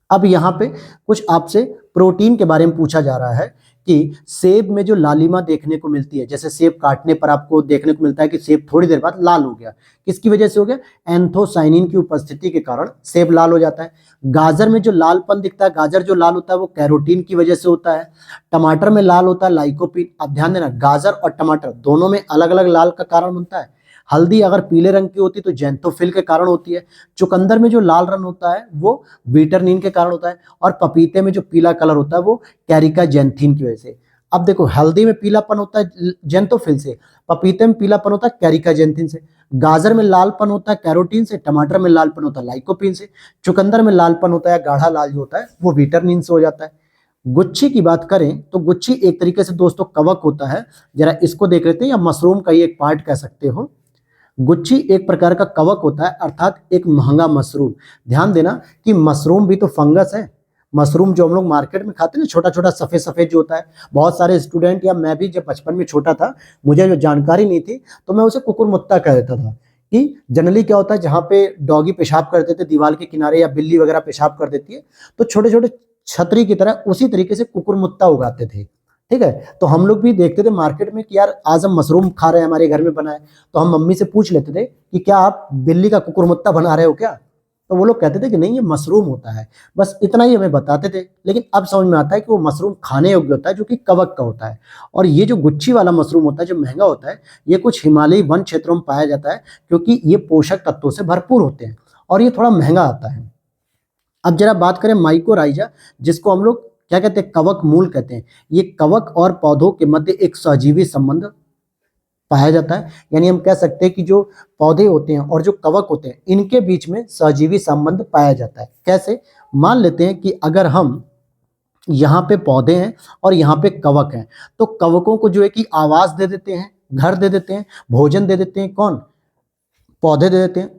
अब यहाँ पे कुछ आपसे प्रोटीन के बारे में पूछा जा रहा है कि सेब में जो लालिमा देखने को मिलती है, जैसे सेब काटने पर आपको देखने को मिलता है कि सेब थोड़ी देर बाद लाल हो गया, किसकी वजह से हो गया? एंथोसाइनिन की उपस्थिति के कारण सेब लाल हो जाता है। गाजर में जो लालपन दिखता है, गाजर जो लाल होता है वो कैरोटीन की वजह से होता है। टमाटर में लाल होता है लाइकोपीन। अब ध्यान देना, गाजर और टमाटर दोनों में अलग अलग लाल का कारण बनता है। हल्दी अगर पीले रंग की होती तो जैंथोफिल के कारण होती है। चुकंदर में जो लाल रंग होता है वो विटरनिन के कारण होता है। और पपीते में जो पीला कलर होता है वो कैरिका जैंथीन की वजह से। अब देखो, हल्दी में पीलापन होता है जैंथोफिल से, पपीते में पीलापन होता है कैरिका जैंथीन से, गाजर में लालपन होता है कैरोटीन से, टमाटर में लालपन होता है लाइकोपीन से, चुकंदर में लालपन होता है, गाढ़ा लाल जो होता है वो विटरनिन से हो जाता है। गुच्छी की बात करें तो गुच्छी एक तरीके से दोस्तों कवक होता है। जरा इसको देख लेते हैं, या मशरूम का ही एक पार्ट कह सकते हो। गुच्छी एक प्रकार का कवक होता है, अर्थात एक महंगा मशरूम। ध्यान देना कि मशरूम भी तो फंगस है। मशरूम जो हम लोग मार्केट में खाते हैं ना, छोटा छोटा सफेद सफेद जो होता है, बहुत सारे स्टूडेंट या मैं भी जब बचपन में छोटा था, मुझे जो जानकारी नहीं थी तो मैं उसे कुकुरमुत्ता कह देता था। कि जनरली क्या होता है, जहाँ पे डॉगी पेशाब करते थे दीवार के किनारे, या बिल्ली वगैरह पेशाब कर देती है, तो छोटे छोटे छतरी की तरह उसी तरीके से कुकुरमुत्ता उगाते थे, ठीक है। तो हम लोग भी देखते थे मार्केट में कि यार आज हम मशरूम खा रहे हैं, हमारे घर में बना है, तो हम मम्मी से पूछ लेते थे कि क्या आप बिल्ली का कुकुरमुत्ता बना रहे हो क्या? तो वो लोग कहते थे कि नहीं, ये मशरूम होता है। बस इतना ही हमें बताते थे। लेकिन अब समझ में आता है कि वो मशरूम खाने योग्य होता है, जो कि कवक का होता है। और ये जो गुच्छी वाला मशरूम होता है, जो महंगा होता है, ये कुछ हिमालयी वन क्षेत्रों में पाया जाता है, क्योंकि ये पोषक तत्वों से भरपूर होते हैं और ये थोड़ा महंगा आता है। अब जरा बात करें माइकोराइजा, जिसको हम लोग क्या कहते हैं? कवक मूल कहते हैं। ये कवक और पौधों के मध्य एक सहजीवी संबंध पाया जाता है। यानी हम कह सकते हैं कि जो पौधे होते हैं और जो कवक होते हैं, इनके बीच में सहजीवी संबंध पाया जाता है। कैसे? मान लेते हैं कि अगर हम यहाँ पे पौधे हैं और यहाँ पे कवक हैं, तो कवकों को जो है कि आवास दे देते हैं, घर दे देते हैं, भोजन दे देते हैं, कौन? पौधे दे देते हैं।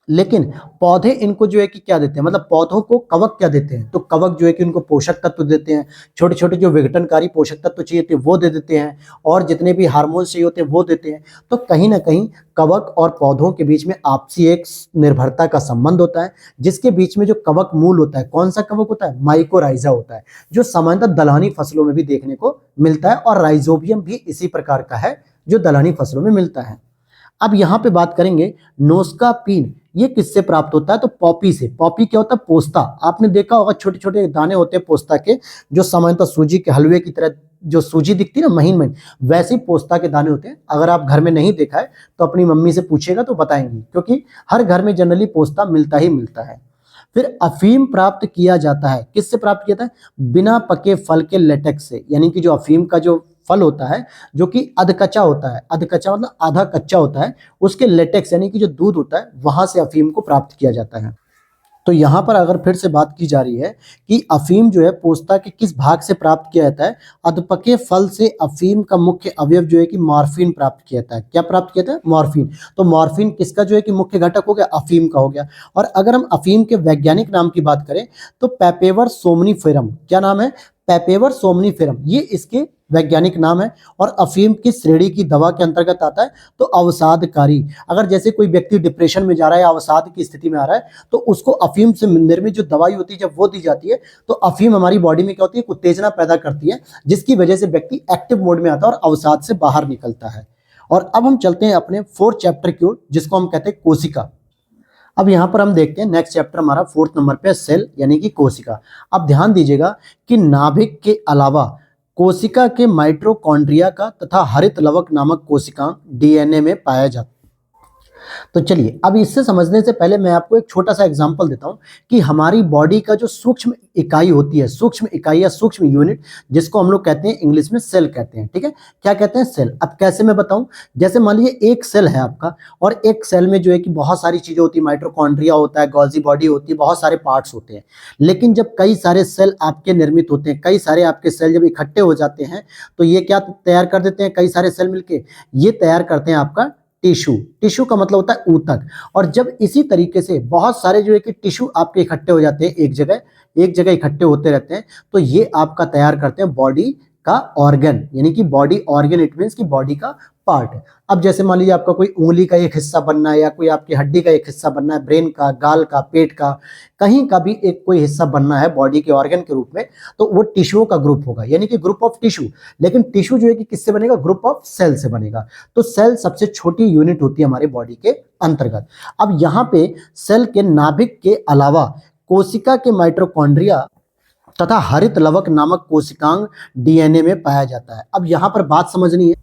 लेकिन पौधे इनको जो है कि क्या देते हैं, मतलब पौधों को कवक क्या देते हैं? तो कवक जो है कि उनको पोषक तत्व देते हैं, छोटे छोटे जो विघटनकारी पोषक तत्व चाहिए थे वो दे देते हैं, और जितने भी हार्मोन चाहिए होते हैं वो देते हैं। तो कहीं ना कहीं कवक और पौधों के बीच में आपसी एक निर्भरता का संबंध होता है, जिसके बीच में जो कवक मूल होता है, कौन सा कवक होता है? माइकोराइजा होता है, जो सामान्यतः दलहनी फसलों में भी देखने को मिलता है। और राइजोबियम भी इसी प्रकार का है, जो दलहनी फसलों में मिलता है। अब यहाँ पे बात करेंगे नोस्कापीन, ये किससे प्राप्त होता है? तो पॉपी से। पॉपी क्या होता है? पोस्ता। आपने देखा होगा छोटे छोटे दाने होते हैं पोस्ता के, जो सामान्यतः सूजी के हलवे की तरह जो सूजी दिखती है ना, महीन महीन, वैसे ही पोस्ता के दाने होते हैं। अगर आप घर में नहीं देखा है तो अपनी मम्मी से पूछेगा तो बताएंगी, क्योंकि हर घर में जनरली पोस्ता मिलता ही मिलता है। फिर अफीम प्राप्त किया जाता है, किससे प्राप्त किया जाता है? बिना पके फल के लेटेक्स से, यानी कि जो अफीम का जो फल होता है जो कि अधकच्चा होता है, अधकच्चा मतलब आधा कच्चा होता है, उसके लेटेक्स यानी कि जो दूध होता है वहां से अफीम को प्राप्त किया जाता है। तो यहाँ पर अगर फिर से बात की जा रही है कि अफीम जो है पोस्ता के किस भाग से प्राप्त किया जाता है, अधपके फल से अफीम का मुख्य अवयव जो है कि मॉर्फिन प्राप्त किया जाता है। क्या प्राप्त किया जाता है? मॉर्फिन। तो मॉर्फिन किसका जो है कि मुख्य घटक हो गया? अफीम का हो गया। और अगर हम अफीम के वैज्ञानिक नाम की बात करें तो पेपेवर सोमनीफेरम, क्या नाम है? पेपेवर सोमनीफेरम, ये इसके वैज्ञानिक नाम है। और अफीम किस श्रेणी की दवा के अंतर्गत आता है? तो अवसादकारी। अगर जैसे कोई व्यक्ति डिप्रेशन में जा रहा है या अवसाद की स्थिति में आ रहा है तो उसको अफीम से निर्मित जो दवाई होती है जब वो दी जाती है तो अफीम हमारी बॉडी में क्या होती है? उत्तेजना पैदा करती है, जिसकी वजह से व्यक्ति एक्टिव मोड में आता है और अवसाद से बाहर निकलता है। और अब हम चलते हैं अपने 4th चैप्टर की ओर, जिसको हम कहते हैं कोशिका। अब यहाँ पर हम देखते हैं नेक्स्ट चैप्टर हमारा 4th नंबर पे सेल यानी कि कोशिका। अब ध्यान दीजिएगा कि नाभिक के अलावा कोशिका के माइटोकॉन्ड्रिया का तथा हरित लवक नामक कोशिकांग डीएनए में पाया जाता है। तो चलिए अब इससे समझने से पहले मैं आपको एक छोटा सा एग्जांपल देता हूं कि हमारी बॉडी का जो सूक्ष्म इकाई होती है, सूक्ष्म इकाई या सूक्ष्म यूनिट, जिसको हम लोग कहते हैं इंग्लिश में सेल कहते हैं, ठीक है? क्या कहते हैं? सेल। अब कैसे मैं बताऊं? जैसे मान लीजिए एक सेल है आपका और एक सेल में जो है कि बहुत सारी चीजें होती है, माइटोकॉन्ड्रिया होता है, गोल्जी बॉडी होती है, बहुत सारे पार्ट्स होते हैं। लेकिन जब कई सारे सेल आपके निर्मित होते हैं, कई सारे आपके सेल जब इकट्ठे हो जाते हैं तो ये क्या तैयार कर देते हैं? कई सारे सेल मिलके ये तैयार करते हैं आपका टिश्यू। टिश्यू का मतलब होता है ऊतक। और जब इसी तरीके से बहुत सारे जो है कि टिश्यू आपके इकट्ठे हो जाते हैं, एक जगह इकट्ठे होते रहते हैं, तो ये आपका तैयार करते हैं बॉडी का ऑर्गन, यानी कि बॉडी ऑर्गन, इट मीन्स की बॉडी का पार्ट। अब जैसे मान लीजिए आपका कोई उंगली का एक हिस्सा बनना है या कोई आपकी हड्डी का एक हिस्सा बनना है, ब्रेन का, गाल का, पेट का, कहीं का भी एक कोई हिस्सा बनना है बॉडी के ऑर्गन के रूप में, तो वो टिश्यूओं का ग्रुप होगा, यानी कि ग्रुप ऑफ टिश्यू। लेकिन टिश्यू जो है कि किससे बनेगा? ग्रुप ऑफ सेल से बनेगा। तो सेल सबसे छोटी यूनिट होती है हमारे बॉडी के अंतर्गत। अब यहाँ पे सेल के नाभिक के अलावा कोशिका के माइटोकॉन्ड्रिया तथा हरित लवक नामक कोशिकांग डीएनए में पाया जाता है। अब यहां पर बात समझनी है,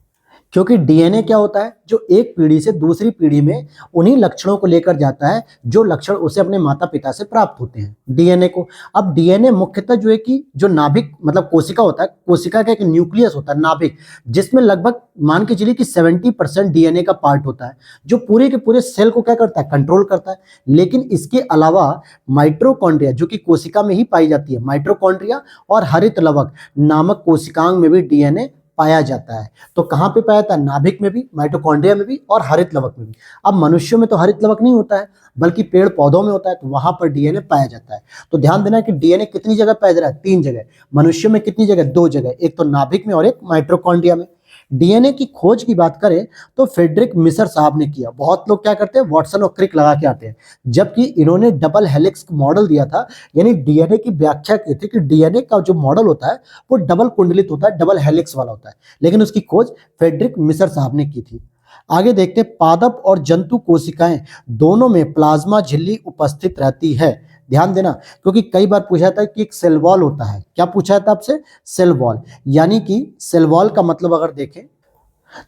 क्योंकि डीएनए क्या होता है? जो एक पीढ़ी से दूसरी पीढ़ी में उन्हीं लक्षणों को लेकर जाता है जो लक्षण उसे अपने माता पिता से प्राप्त होते हैं, डीएनए को। अब डीएनए मुख्यतः जो है कि जो नाभिक मतलब कोशिका होता है, कोशिका का एक न्यूक्लियस होता है, नाभिक, जिसमें लगभग मान के चलिए कि 70% डीएनए का पार्ट होता है, जो पूरे के पूरे सेल को क्या करता है? कंट्रोल करता है। लेकिन इसके अलावा माइटोकॉन्ड्रिया जो कि कोशिका में ही पाई जाती है, माइटोकॉन्ड्रिया और हरित लवक नामक कोशिकांग में भी डीएनए पाया जाता है। तो कहां पे पाया जाता है? नाभिक में भी, माइटोकॉन्ड्रिया में भी और हरित लवक में भी। अब मनुष्यों में तो हरित लवक नहीं होता है, बल्कि पेड़ पौधों में होता है, तो वहां पर डीएनए पाया जाता है। तो ध्यान देना कि डीएनए कितनी जगह पाया जा रहा है? 3 जगह। मनुष्यों में कितनी जगह? 2 जगह, एक तो नाभिक में और एक माइटोकॉन्ड्रिया में। डीएनए की खोज की बात करें तो फ्रेडरिक मिसर साहब ने किया। बहुत लोग क्या करते हैं? वाटसन और क्रिक लगा के आते हैं, जबकि इन्होंने डबल हेलिक्स मॉडल दिया था, यानी डीएनए की व्याख्या की थी कि डीएनए का जो मॉडल होता है वो डबल कुंडलित होता है, डबल हेलिक्स वाला होता है। लेकिन उसकी खोज फ्रेडरिक मिसर साहब ने की थी। आगे देखते हैं, पादप और जंतु कोशिकाएं दोनों में प्लाज्मा झिल्ली उपस्थित रहती है। ध्यान देना, क्योंकि कई बार पूछा था कि एक सेल वॉल होता है। क्या पूछा था आपसे? Cell wall. यानी कि सेल वॉल का मतलब अगर देखें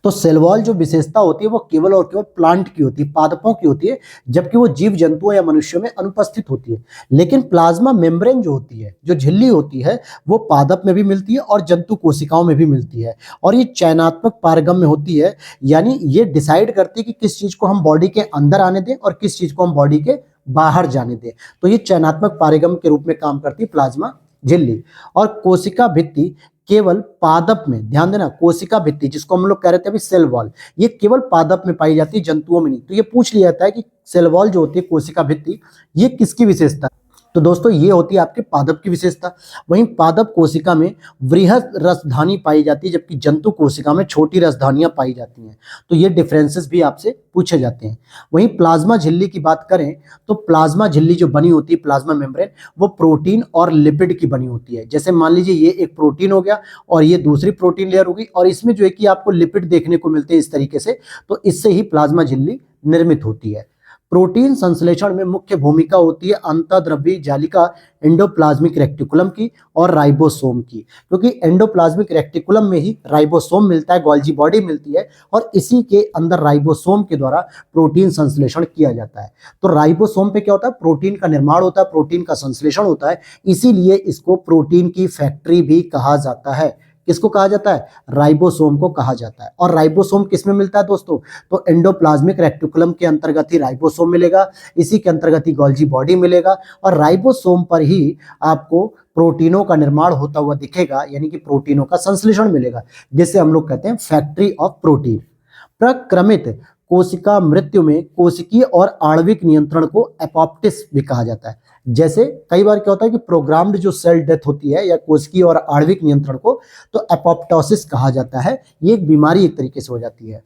तो सेल वॉल जो विशेषता होती है वो केवल और केवल प्लांट की होती है, पादपों की होती है, जबकि वो जीव जंतुओं या मनुष्यों में अनुपस्थित होती है। लेकिन प्लाज्मा मेम्ब्रेन जो होती है, जो झिल्ली होती है, वो पादप में भी मिलती है और जंतु कोशिकाओं में भी मिलती है। और ये चयनात्मक पारगम्य होती है, यानी ये डिसाइड करती है कि किस चीज को हम बॉडी के अंदर आने दें और किस चीज को हम बॉडी के बाहर जाने दें। तो ये चयनात्मक पारगम्य के रूप में काम करती है प्लाज्मा झिल्ली। और कोशिका भित्ति केवल पादप में, ध्यान देना, कोशिका भित्ति जिसको हम लोग कह रहे थे अभी सेल वॉल, ये केवल पादप में पाई जाती है, जंतुओं में नहीं। तो ये पूछ लिया जाता है कि सेल वॉल जो होती है, कोशिका भित्ति, ये किसकी विशेषता है? तो दोस्तों ये होती है आपके पादप की विशेषता। वहीं पादप कोशिका में वृहद रसधानी पाई जाती है, जबकि जंतु कोशिका में छोटी रसधानियां पाई जाती हैं। तो ये डिफरेंसेस भी आपसे पूछे जाते हैं। वहीं प्लाज्मा झिल्ली की बात करें तो प्लाज्मा झिल्ली जो बनी होती है, प्लाज्मा मेम्ब्रेन, वो प्रोटीन और लिपिड की बनी होती है। जैसे मान लीजिए ये एक प्रोटीन हो गया और ये दूसरी प्रोटीन लेयर होगी, और इसमें जो है कि आपको लिपिड देखने को मिलते हैं इस तरीके से, तो इससे ही प्लाज्मा झिल्ली निर्मित होती है। प्रोटीन संश्लेषण में मुख्य भूमिका होती है अंतःद्रव्यी जालिका एंडोप्लाज्मिक रेक्टिकुलम की और राइबोसोम की, क्योंकि एंडोप्लाज्मिक रेक्टिकुलम में ही राइबोसोम मिलता है, गोल्जी बॉडी मिलती है, और इसी के अंदर राइबोसोम के द्वारा प्रोटीन संश्लेषण किया जाता है। तो राइबोसोम पे क्या होता है, प्रोटीन का निर्माण होता है, प्रोटीन का संश्लेषण होता है, इसीलिए इसको प्रोटीन की फैक्ट्री भी कहा जाता है। किसको कहा जाता है, राइबोसोम को कहा जाता है। और राइबोसोम किस में मिलता है दोस्तों, तो एंडोप्लाज्मिक रेक्टिकुलम के अंतर्गत ही राइबोसोम मिलेगा, इसी के अंतर्गत ही गोल्जी बॉडी मिलेगा, और राइबोसोम पर ही आपको प्रोटीनों का निर्माण होता हुआ दिखेगा, यानी कि प्रोटीनों का संश्लेषण मिलेगा, जिसे हम लोग कहते हैं फैक्ट्री ऑफ प्रोटीन। प्रक्रमित कोशिका मृत्यु में कोशिकीय और आणविक नियंत्रण को एपोप्टिस भी कहा जाता है। जैसे कई बार क्या होता है कि प्रोग्राम्ड जो सेल डेथ होती है या कोशिकीय और आणविक नियंत्रण को तो एपोप्टोसिस कहा जाता है। ये एक बीमारी एक तरीके से हो जाती है।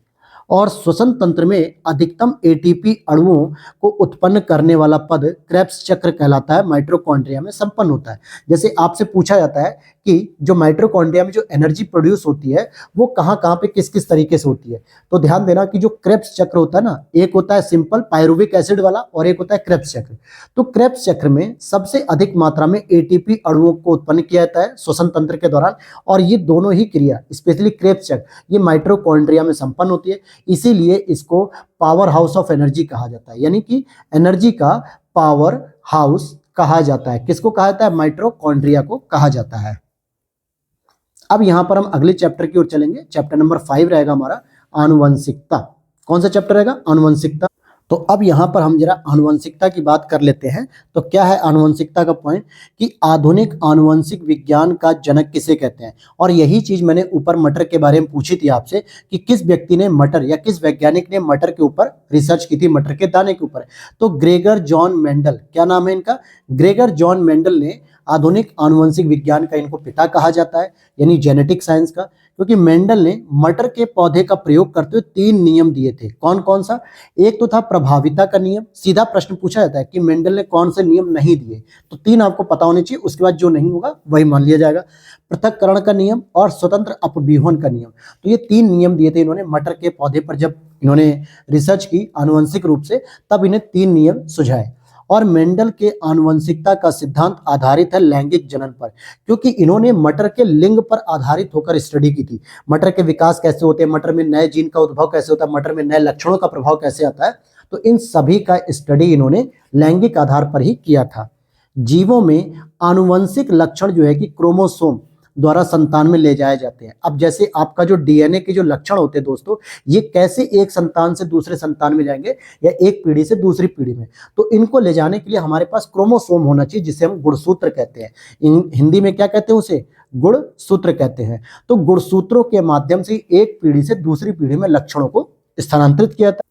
और श्वसन तंत्र में अधिकतम एटीपी अणुओं को उत्पन्न करने वाला पद क्रेब्स चक्र कहलाता है, माइटोकॉन्ड्रिया में संपन्न होता है। जैसे आपसे पूछा जाता है कि जो माइटोकॉन्ड्रिया में जो एनर्जी प्रोड्यूस होती है वो कहाँ कहाँ पे किस किस तरीके से होती है, तो ध्यान देना कि जो क्रेब्स चक्र होता है ना, एक होता है सिंपल पायरुविक एसिड वाला और एक होता है क्रेब्स चक्र। तो क्रेब्स चक्र में सबसे अधिक मात्रा में एटीपी अणुओं को उत्पन्न किया जाता है श्वसन तंत्र के दौरान, और ये दोनों ही क्रिया स्पेशली क्रेब्स चक्र ये माइटोकॉन्ड्रिया में संपन्न होती है, इसीलिए इसको पावर हाउस ऑफ एनर्जी कहा जाता है, यानी कि एनर्जी का पावर हाउस कहा जाता है। किसको कहा जाता है, माइटोकॉन्ड्रिया को कहा जाता है। अब यहां पर हम अगले चैप्टर की ओर चलेंगे। चैप्टर नंबर 5 रहेगा हमारा आनुवंशिकता। कौन सा चैप्टर रहेगा, आनुवंशिकता। तो अब यहाँ पर हम जरा आनुवंशिकता की बात कर लेते हैं। तो क्या है आनुवंशिकता का पॉइंट, कि आधुनिक आनुवंशिक विज्ञान का जनक किसे कहते हैं। और यही चीज मैंने ऊपर मटर के बारे में पूछी थी आपसे कि किस व्यक्ति ने मटर या किस वैज्ञानिक ने मटर के ऊपर रिसर्च की थी, मटर के दाने के ऊपर। तो ग्रेगर जॉन मेंडल, क्या नाम है इनका, ग्रेगर जॉन मेंडल ने आधुनिक आनुवंशिक विज्ञान का इनको पिता कहा जाता है, यानी जेनेटिक साइंस का, क्योंकि मेंडल ने मटर के पौधे का प्रयोग करते हुए 3 नियम दिए थे। कौन कौन सा, एक तो था प्रभाविता का नियम। सीधा प्रश्न पूछा जाता है कि मेंडल ने कौन से नियम नहीं दिए, तो 3 आपको पता होने चाहिए, उसके बाद जो नहीं होगा वही मान लिया जाएगा। पृथक्करण का नियम और स्वतंत्र अपव्यूहन का नियम, तो ये 3 नियम दिए थे इन्होंने मटर के पौधे पर। जब इन्होंने रिसर्च की आनुवंशिक रूप से, तब इन्हें 3 नियम सुझाए। और मेंडल के आनुवंशिकता का सिद्धांत आधारित है लैंगिक जनन पर, क्योंकि इन्होंने मटर के लिंग पर आधारित होकर स्टडी की थी। मटर के विकास कैसे होते हैं, मटर में नए जीन का उद्भव कैसे होता है, मटर में नए लक्षणों का प्रभाव कैसे आता है, तो इन सभी का स्टडी इन्होंने लैंगिक आधार पर ही किया था। जीवों में आनुवंशिक लक्षण जो है कि क्रोमोसोम द्वारा संतान में ले जाए जाते हैं। अब जैसे आपका जो डीएनए के जो लक्षण होते हैं दोस्तों, ये कैसे एक संतान से दूसरे संतान में जाएंगे या एक पीढ़ी से दूसरी पीढ़ी में, तो इनको ले जाने के लिए हमारे पास क्रोमोसोम होना चाहिए, जिसे हम गुणसूत्र कहते हैं। हिंदी में क्या कहते हैं उसे, गुणसूत्र कहते हैं। तो गुणसूत्रों के माध्यम से एक पीढ़ी से दूसरी पीढ़ी में लक्षणों को स्थानांतरित किया जाता है,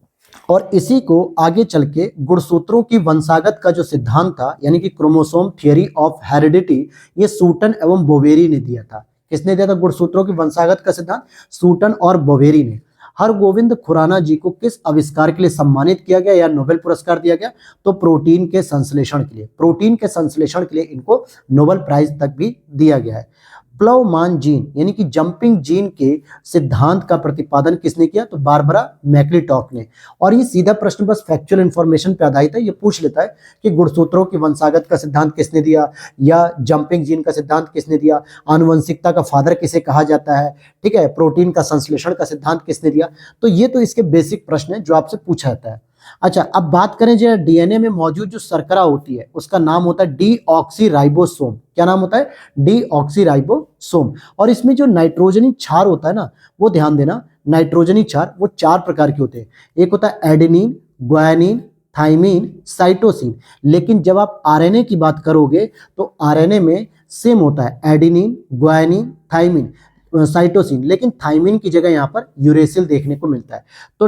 और इसी को आगे चल के गुणसूत्रों की वंशागत का जो सिद्धांत था, यानी कि क्रोमोसोम थियरी ऑफ हेरिडिटी, ये सूटन एवं बोवेरी ने दिया था। किसने दिया था गुणसूत्रों की वंशागत का सिद्धांत, सूटन और बोवेरी ने। हरगोविंद खुराना जी को किस आविष्कार के लिए सम्मानित किया गया या नोबेल पुरस्कार दिया गया, तो प्रोटीन के संश्लेषण के लिए। प्रोटीन के संश्लेषण के लिए इनको नोबेल प्राइज तक भी दिया गया है। प्लवमान जीन यानी कि जंपिंग जीन के सिद्धांत का प्रतिपादन किसने किया, तो बारबरा मैक्लिटॉक ने। और ये सीधा प्रश्न बस फैक्चुअल इंफॉर्मेशन पे आधारित है, ये पूछ लेता है कि गुणसूत्रों की वंशागत का सिद्धांत किसने दिया, या जंपिंग जीन का सिद्धांत किसने दिया, आनुवंशिकता का फादर किसे कहा जाता है, ठीक है, प्रोटीन का संश्लेषण का सिद्धांत किसने दिया। तो ये तो इसके बेसिक प्रश्न है जो आपसे पूछा जाता है। अच्छा, अब बात करें जो डीएनए में मौजूद जो शर्करा होती है उसका नाम होता है डीऑक्सीराइबोसोम। क्या नाम होता है, डीऑक्सीराइबोसोम। और इसमें जो नाइट्रोजनी क्षार होता है ना, वो ध्यान देना, नाइट्रोजनी क्षार वो 4 प्रकार के होते हैं। एक होता है एडेनिन, ग्वानिन, थाइमिन, साइटोसिन। लेकिन जब आप आरएनए की बात करोगे तो आरएनए में सेम होता है एडेनिन, ग्वानिन, थाइमिन, साइटोसिन, लेकिन थाइमिन की जगह यहाँ पर यूरेसिल देखने को मिलता है। तो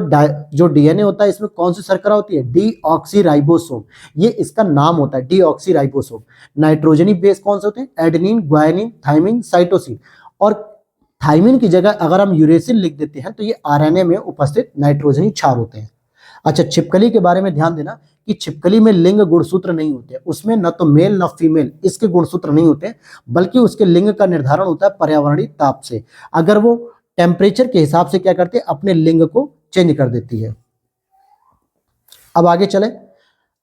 जो डीएनए होता है इसमें कौन सी शर्करा होती है, डीऑक्सीराइबोसोम, ये इसका नाम होता है डीऑक्सीराइबोसोम। नाइट्रोजनी बेस कौन से होते हैं, एडेनिन, ग्वानिन, थाइमिन, साइटोसिन। और थाइमिन की जगह अगर हम यूरेसिल लिख देते हैं तो ये आरएनए में उपस्थित नाइट्रोजनी क्षार होते हैं। अच्छा, छिपकली के बारे में ध्यान देना कि छिपकली में लिंग गुणसूत्र नहीं होते, उसमें न तो मेल न फीमेल इसके गुणसूत्र नहीं होते, बल्कि उसके लिंग का निर्धारण होता है पर्यावरणीय ताप से। अगर वो टेम्परेचर के हिसाब से क्या करते हैं, अपने लिंग को चेंज कर देती है। अब आगे चले,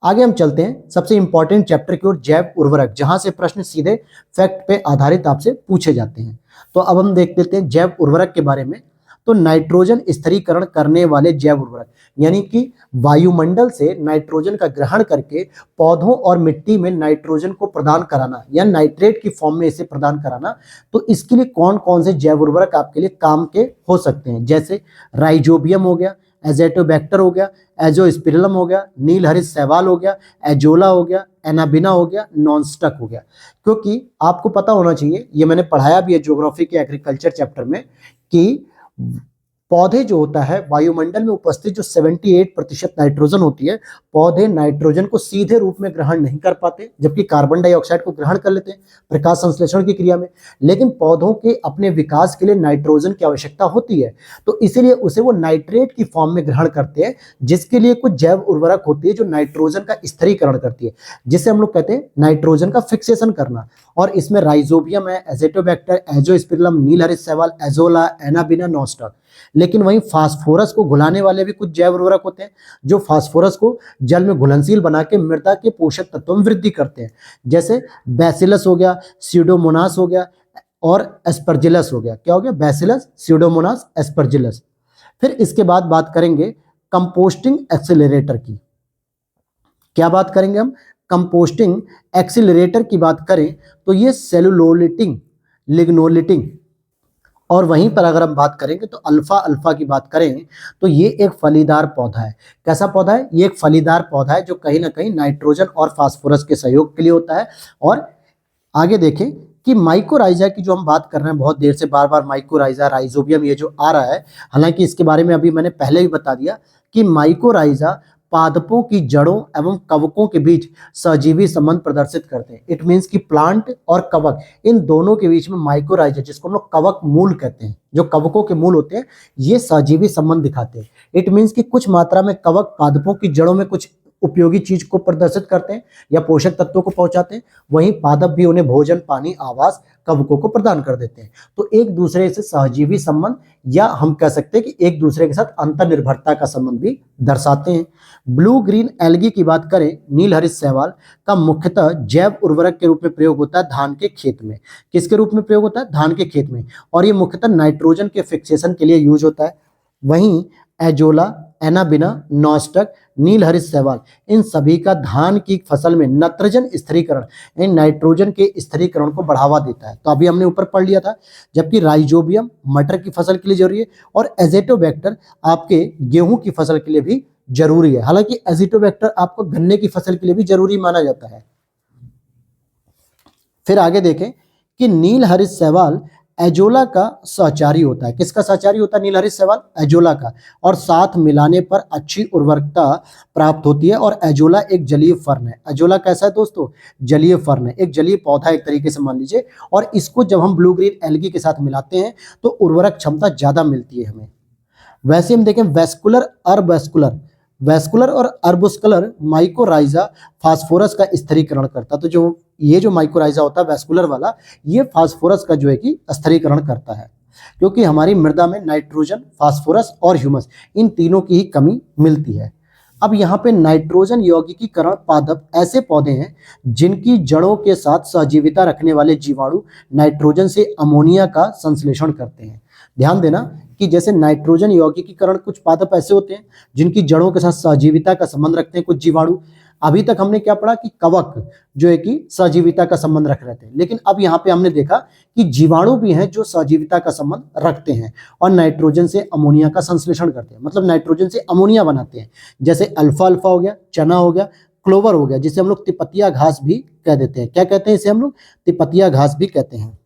आगे हम चलते हैं सबसे इंपॉर्टेंट चैप्टर की ओर, जैव उर्वरक, जहां से प्रश्न सीधे फैक्ट पे आधारित आपसे पूछे जाते हैं। तो अब हम देख लेते हैं जैव उर्वरक के बारे में। तो नाइट्रोजन स्थिरीकरण करने वाले जैव उर्वरक, यानी कि वायुमंडल से नाइट्रोजन का ग्रहण करके पौधों और मिट्टी में नाइट्रोजन को प्रदान कराना या नाइट्रेट की फॉर्म में इसे प्रदान कराना। तो इसके लिए कौन कौन से जैव उर्वरक आपके लिए काम के हो सकते हैं, जैसे राइजोबियम हो गया, एजेटोबैक्टर हो गया, एजोस्पिरिलम हो गया, नीलहरित शैवाल हो गया, एजोला हो गया, एनाबिना हो गया, नॉनस्टक हो गया। क्योंकि आपको पता होना चाहिए, ये मैंने पढ़ाया भी है ज्योग्राफी के एग्रीकल्चर चैप्टर में, कि पौधे जो होता है वायुमंडल में उपस्थित जो 78% नाइट्रोजन होती है, पौधे नाइट्रोजन को सीधे रूप में ग्रहण नहीं कर पाते, जबकि कार्बन डाइऑक्साइड को ग्रहण कर लेते हैं प्रकाश संश्लेषण की क्रिया में। लेकिन पौधों के अपने विकास के लिए नाइट्रोजन की आवश्यकता होती है, तो इसीलिए उसे वो नाइट्रेट की फॉर्म में ग्रहण करते हैं, जिसके लिए कुछ जैव उर्वरक होती है जो नाइट्रोजन का स्थिरीकरण करती है, जिसे हम लोग कहते हैं नाइट्रोजन का फिक्सेशन करना। और इसमें राइजोबियम है, एजेटोबैक्टर, एजोस्पिरिलम, नीलहरित शैवाल, एजोला, एनाबिना, नॉनस्टक। लेकिन वहीं फास्फोरस को घुलाने वाले भी कुछ जैव उर्वरक होते हैं, जो फास्फोरस को जल में घुलनशील बना के मृदा के पोषक तत्वों में वृद्धि करते हैं, जैसे बैसिलस हो गया, स्यूडोमोनास हो गया और एस्परजिलस हो गया। क्या हो गया? Bacillus, Pseudomonas, Aspergillus. फिर इसके बाद बात करेंगे कंपोस्टिंग एक्सीलरेटर की। क्या बात करेंगे हम? कंपोस्टिंग एक्सीलरेटर की बात करें तो ये सेलुलोलिटिंग, लिग्नोलिटिंग, और वहीं पर अगर हम बात करेंगे तो अल्फा अल्फा की बात करें तो ये एक फलीदार पौधा है। कैसा पौधा है? ये एक फलीदार पौधा है जो कहीं ना कहीं नाइट्रोजन और फास्फोरस के सहयोग के लिए होता है। और आगे देखें कि माइकोराइजा की जो हम बात कर रहे हैं बहुत देर से, बार बार माइकोराइजा, राइजोबियम ये जो आ रहा है, हालांकि इसके बारे में अभी मैंने पहले ही बता दिया कि माइकोराइजा पादपों की जड़ों एवं कवकों के बीच सजीवी संबंध प्रदर्शित करते हैं। इट मीन्स कि प्लांट और कवक, इन दोनों के बीच में माइकोराइजा, जिसको हम लोग कवक मूल कहते हैं, जो कवकों के मूल होते हैं, ये सजीवी संबंध दिखाते हैं। इट मीन्स कि कुछ मात्रा में कवक पादपों की जड़ों में कुछ उपयोगी चीज को प्रदर्शित करते हैं या पोषक तत्वों को पहुंचाते हैं, वहीं पादप भी उन्हें भोजन, पानी, आवास, कवकों को प्रदान कर देते हैं। तो एक दूसरे से सहजीवी संबंध, या हम कह सकते हैं कि एक दूसरे के साथ अंतर्निर्भरता का संबंध भी दर्शाते हैं। ब्लू ग्रीन एल्गी की बात करें, नीलहरित शैवाल का मुख्यतः जैव उर्वरक के रूप में प्रयोग होता है धान के खेत में। किसके रूप में प्रयोग होता है? धान के खेत में। और ये मुख्यतः नाइट्रोजन के फिक्सेशन के लिए यूज होता है। वहीं एजोला, एनाबिना, नॉस्टक, नीलहरित शैवाल, इन सभी का धान की फसल में नत्रजन स्थिरीकरण, इन नाइट्रोजन के स्थिरीकरण को बढ़ावा देता है। तो अभी हमने ऊपर पढ़ लिया था। जबकि राइजोबियम मटर की फसल के लिए जरूरी है और एजेटोबैक्टर आपके गेहूं की फसल के लिए भी जरूरी है। हालांकि एजेटोबैक्टर आपको गन्ने की फसल के लिए भी जरूरी माना जाता है। फिर आगे देखें कि नीलहरित शैवाल एजोला का सहचारी होता है। किसका सहचारी होता है? नीलहरित शैवाल, एजोला का। और साथ मिलाने पर अच्छी उर्वरकता प्राप्त होती है। और एजोला एक जलीय फर्न है। एजोला कैसा है दोस्तों? जलीय फर्न है, एक जलीय पौधा एक तरीके से मान लीजिए। और इसको जब हम ब्लू ग्रीन एल्गी के साथ मिलाते हैं तो उर्वरक क्षमता ज्यादा मिलती है हमें। वैसे हम देखें वेस्कुलर, अर्बवेस्कुलर, वेस्कुलर और अर्बुस्कुलर माइकोराइजा फास्फोरस का स्थिरीकरण करता है। तो जो ये जो माइकोराइजा होता है वेस्कुलर वाला, ये फास्फोरस का जो है कि स्थिरीकरण करता है, क्योंकि हमारी मृदा में नाइट्रोजन, फास्फोरस और ह्यूमस, इन तीनों की ही कमी मिलती है। अब यहाँ पे नाइट्रोजन यौगिकीकरण पादप ऐसे पौधे हैं जिनकी जड़ों के साथ सहजीविता रखने वाले जीवाणु नाइट्रोजन से अमोनिया का संश्लेषण करते हैं। ध्यान देना कि जैसे नाइट्रोजन यौगिकीकरण, कुछ पादप ऐसे होते हैं जिनकी जड़ों के साथ सहजीविता का संबंध रखते हैं कुछ जीवाणु। अभी तक हमने क्या पढ़ा कि कवक जो है कि सहजीविता का संबंध रख रहे थे, लेकिन अब यहाँ पे हमने देखा कि जीवाणु भी हैं जो सहजीविता का संबंध रखते हैं और नाइट्रोजन से अमोनिया का संश्लेषण करते हैं, मतलब नाइट्रोजन से अमोनिया बनाते हैं। जैसे अल्फा अल्फा हो गया, चना हो गया, क्लोवर हो गया, जिसे हम लोग तिपतिया घास भी कह देते हैं। क्या कहते हैं इसे? हम लोग तिपतिया घास भी कहते हैं।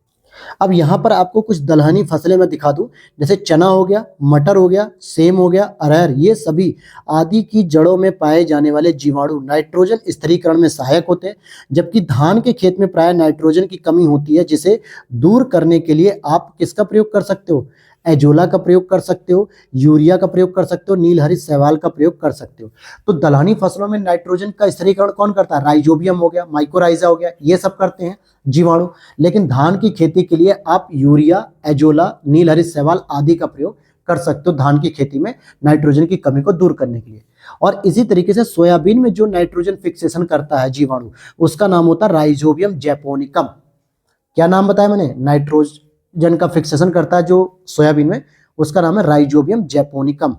अब यहाँ पर आपको कुछ दलहनी फसलें मैं दिखा दूं, जैसे चना हो गया, मटर हो गया, सेम हो गया, अरहर, ये सभी आदि की जड़ों में पाए जाने वाले जीवाणु नाइट्रोजन स्थिरीकरण में सहायक होते हैं। जबकि धान के खेत में प्राय नाइट्रोजन की कमी होती है, जिसे दूर करने के लिए आप किसका प्रयोग कर सकते हो? एजोला का प्रयोग कर सकते हो, यूरिया का प्रयोग कर सकते हो, नीलहरित शैवाल का प्रयोग कर सकते हो। तो दलहनी फसलों में नाइट्रोजन का स्थिरीकरण कौन करता है? राइजोबियम हो गया, माइकोराइजा हो गया, ये सब करते हैं जीवाणु। लेकिन धान की खेती के लिए आप यूरिया, एजोला, नीलहरित शैवाल आदि का प्रयोग कर सकते हो धान की खेती में नाइट्रोजन की कमी को दूर करने के लिए। और इसी तरीके से सोयाबीन में जो नाइट्रोजन फिक्सेशन करता है जीवाणु, उसका नाम होता है राइजोबियम जैपोनिकम। क्या नाम बताया मैंने? नाइट्रोजन का फिक्सेशन करता है जो सोयाबीन में, उसका नाम है राइजोबियम जैपोनिकम।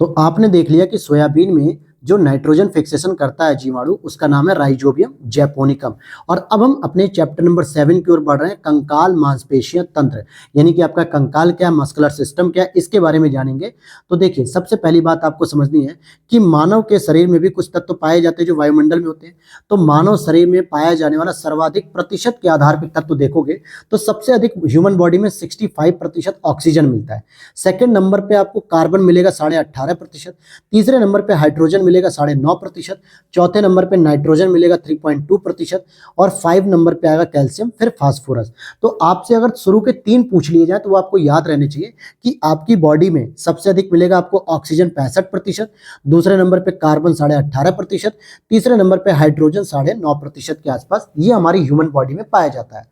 तो आपने देख लिया कि सोयाबीन में जो नाइट्रोजन फिक्सेशन करता है जीवाणु, उसका नाम है राइजोबियम जैपोनिकम। और अब हम अपने चैप्टर नंबर 7 की ओर बढ़ रहे हैं, कंकाल मांसपेशियां तंत्र, यानी कि आपका कंकाल क्या है, मस्कुलर सिस्टम क्या है, इसके बारे में जानेंगे। तो देखिए, सबसे पहली बात आपको समझनी है कि मानव के शरीर में भी कुछ तत्व पाए जाते हैं जो वायुमंडल में होते हैं। तो मानव शरीर में पाया जाने वाला सर्वाधिक प्रतिशत के आधार पर तत्व देखोगे तो सबसे अधिक ह्यूमन बॉडी में 65% ऑक्सीजन मिलता है। सेकेंड नंबर पे आपको कार्बन मिलेगा 18.5%। तीसरे नंबर पे हाइड्रोजन मिलेगा 9.5%। चौथे नंबर पे नाइट्रोजन मिलेगा 3.2%। और 5 नंबर पे आएगा कैल्शियम, फिर फास्फोरस। तो आपसे अगर शुरू के 3 पूछ लिए जाए तो वो आपको याद रहने चाहिए कि आपकी बॉडी में सबसे अधिक मिलेगा आपको ऑक्सीजन 65%, दूसरे नंबर पे कार्बन 18.5%, तीसरे नंबर पे हाइड्रोजन 9.5% के आसपास। ये हमारी ह्यूमन बॉडी में पाया जाता है।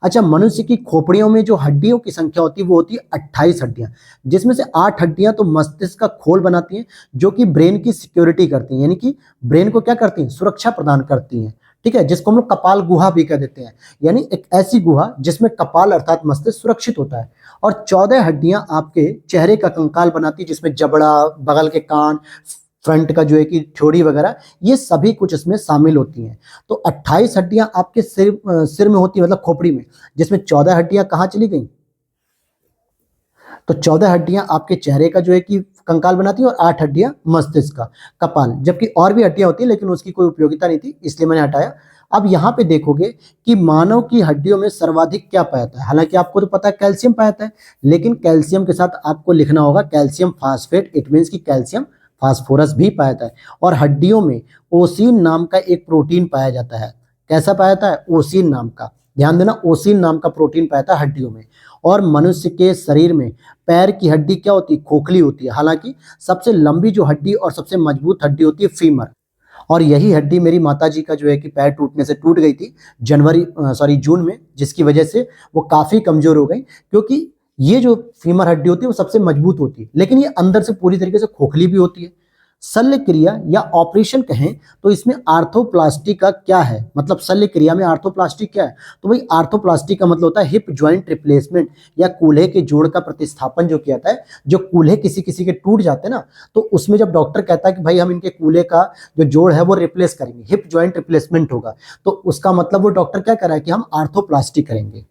अच्छा, मनुष्य की खोपड़ियों में जो हड्डियों की संख्या होती है वो होती है 28 हड्डियां, जिसमें से 8 हड्डियां तो मस्तिष्क का खोल बनाती हैं, जो कि ब्रेन की सिक्योरिटी करती हैं, यानी कि ब्रेन को क्या करती हैं, सुरक्षा प्रदान करती हैं। ठीक है, जिसको हम लोग कपाल गुहा भी कह देते हैं, यानी एक ऐसी गुहा जिसमें कपाल अर्थात मस्तिष्क सुरक्षित होता है। और 14 हड्डियां आपके चेहरे का कंकाल बनाती है, जिसमें जबड़ा, बगल के कान, फ्रंट का जो है कि ठोड़ी वगैरह, ये सभी कुछ इसमें शामिल होती हैं। तो 28 हड्डियां आपके सिर में होती है, मतलब खोपड़ी में, जिसमें 14 हड्डियां कहाँ चली गई? तो 14 हड्डियां आपके चेहरे का जो है कि कंकाल बनाती है और 8 हड्डियां मस्तिष्क का कपाल, जबकि और भी हड्डियां होती है लेकिन उसकी कोई उपयोगिता नहीं थी, इसलिए मैंने हटाया। अब यहाँ पे देखोगे कि मानव की हड्डियों में सर्वाधिक क्या पाया जाता है। हालांकि आपको तो पता है कैल्शियम पाया जाता है, लेकिन कैल्शियम के साथ आपको लिखना होगा कैल्शियम फास्फेट, इट मीन्स की कैल्शियम फास्फोरस भी पाया जाता है। और हड्डियों में ओसिन नाम का एक प्रोटीन पाया जाता है। कैसा पाया जाता है? ओसिन नाम का। ध्यान देना, ओसिन नाम का प्रोटीन पाया जाता है हड्डियों में। और मनुष्य के शरीर में पैर की हड्डी क्या होती है? खोखली होती है। हालांकि सबसे लंबी जो हड्डी और सबसे मजबूत हड्डी होती है फीमर। और यही हड्डी मेरी माताजी का जो है कि पैर टूटने से टूट गई थी जून में, जिसकी वजह से वो काफी कमजोर हो गई, क्योंकि ये जो फीमर हड्डी होती है वो सबसे मजबूत होती है, लेकिन ये अंदर से पूरी तरीके से खोखली भी होती है। शल्य क्रिया या ऑपरेशन कहें तो इसमें आर्थोप्लास्टी का क्या है, मतलब शल्य क्रिया में आर्थोप्लास्टी क्या है? तो भाई आर्थोप्लास्टी का मतलब होता है हिप ज्वाइंट रिप्लेसमेंट, या कूल्हे के जोड़ का प्रतिस्थापन जो किया जाता है। जो कूल्हे किसी किसी के टूट जाते हैं ना, तो उसमें जब डॉक्टर कहता है कि भाई हम इनके कूल्हे का जो जोड़ है वो रिप्लेस करेंगे, हिप ज्वाइंट रिप्लेसमेंट होगा, तो उसका मतलब वो डॉक्टर क्या कर रहा है कि हम आर्थोप्लास्टी करेंगे।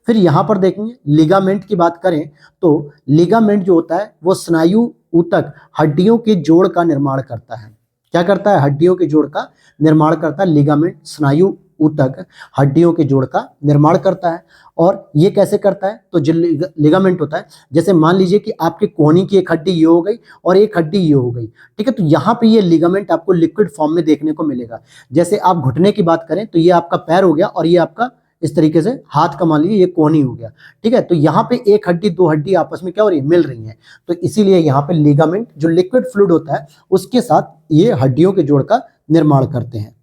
फिर यहां पर देखेंगे लिगामेंट की बात करें तो लिगामेंट जो होता है वो स्नायु ऊतक हड्डियों के जोड़ का निर्माण करता है। क्या करता है? हड्डियों के जोड़ का निर्माण करता है। लिगामेंट स्नायु ऊतक हड्डियों के जोड़ का निर्माण करता है। और ये कैसे करता है? तो जो लिगामेंट होता है, जैसे मान लीजिए कि आपके कोहनी की एक हड्डी ये हो गई और एक हड्डी ये हो गई, ठीक है, तो यहाँ पे ये लिगामेंट आपको लिक्विड फॉर्म में देखने को मिलेगा। जैसे आप घुटने की बात करें तो ये आपका पैर हो गया और ये आपका इस तरीके से हाथ का मान लीजिए ये कोहनी हो गया, ठीक है। तो यहाँ पे एक हड्डी दो हड्डी आपस में क्या हो रही है? मिल रही है। तो इसीलिए यहाँ पे लिगामेंट जो लिक्विड फ्लूइड होता है उसके साथ ये हड्डियों के जोड़ का निर्माण करते हैं।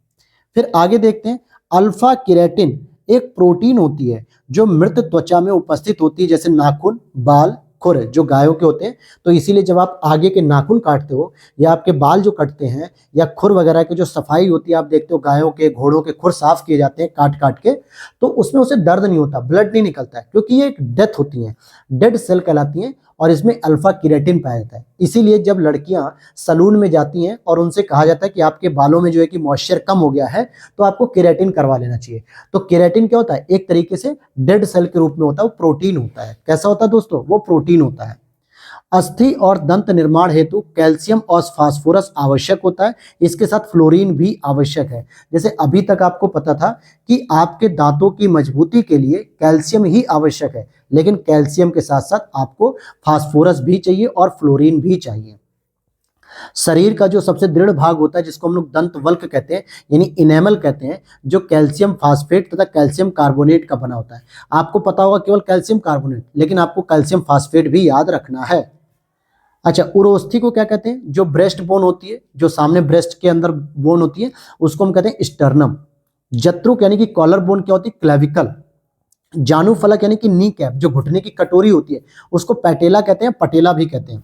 फिर आगे देखते हैं, अल्फा केराटिन एक प्रोटीन होती है जो मृत त्वचा में उपस्थित होती है, जैसे नाखून, बाल, खुर जो गायों के होते हैं। तो इसीलिए जब आप आगे के नाखून काटते हो या आपके बाल जो कटते हैं या खुर वगैरह की जो सफाई होती है, आप देखते हो गायों के, घोड़ों के खुर साफ किए जाते हैं काट काट के, तो उसमें उसे दर्द नहीं होता, ब्लड नहीं निकलता है, क्योंकि ये एक डेथ होती है, डेड सेल कहलाती हैं और इसमें अल्फा केराटिन पाया जाता है। इसीलिए जब लड़कियां सलून में जाती हैं और उनसे कहा जाता है कि आपके बालों में जो है कि मॉइस्चर कम हो गया है तो आपको केराटिन करवा लेना चाहिए। तो केराटिन क्या होता है? एक तरीके से डेड सेल के रूप में होता है, वो प्रोटीन होता है। कैसा होता है दोस्तों? वो प्रोटीन होता है। अस्थि और दंत निर्माण हेतु कैल्शियम और फास्फोरस आवश्यक होता है, इसके साथ फ्लोरीन भी आवश्यक है। जैसे अभी तक आपको पता था कि आपके दांतों की मजबूती के लिए कैल्शियम ही आवश्यक है, लेकिन कैल्शियम के साथ साथ आपको फास्फोरस भी चाहिए और फ्लोरीन भी चाहिए। शरीर का जो सबसे दृढ़ भाग होता है जिसको हम लोग दंत वल्क कहते हैं, यानी इनेमल कहते हैं, जो कैल्शियम फास्फेट तथा कैल्शियम कार्बोनेट का बना होता है। आपको पता होगा केवल कैल्शियम कार्बोनेट, लेकिन आपको कैल्शियम फास्फेट भी याद रखना है। अच्छा, उरोस्थी को क्या कहते हैं? जो ब्रेस्ट बोन होती है, जो सामने ब्रेस्ट के अंदर बोन होती है, उसको हम कहते हैं स्टर्नम। जत्रुक यानी कि कॉलर बोन क्या होती है? क्लेविकल। जानू फलक यानी कि नी कैप, जो घुटने की कटोरी होती है, उसको पैटेला कहते हैं, पटेला भी कहते हैं।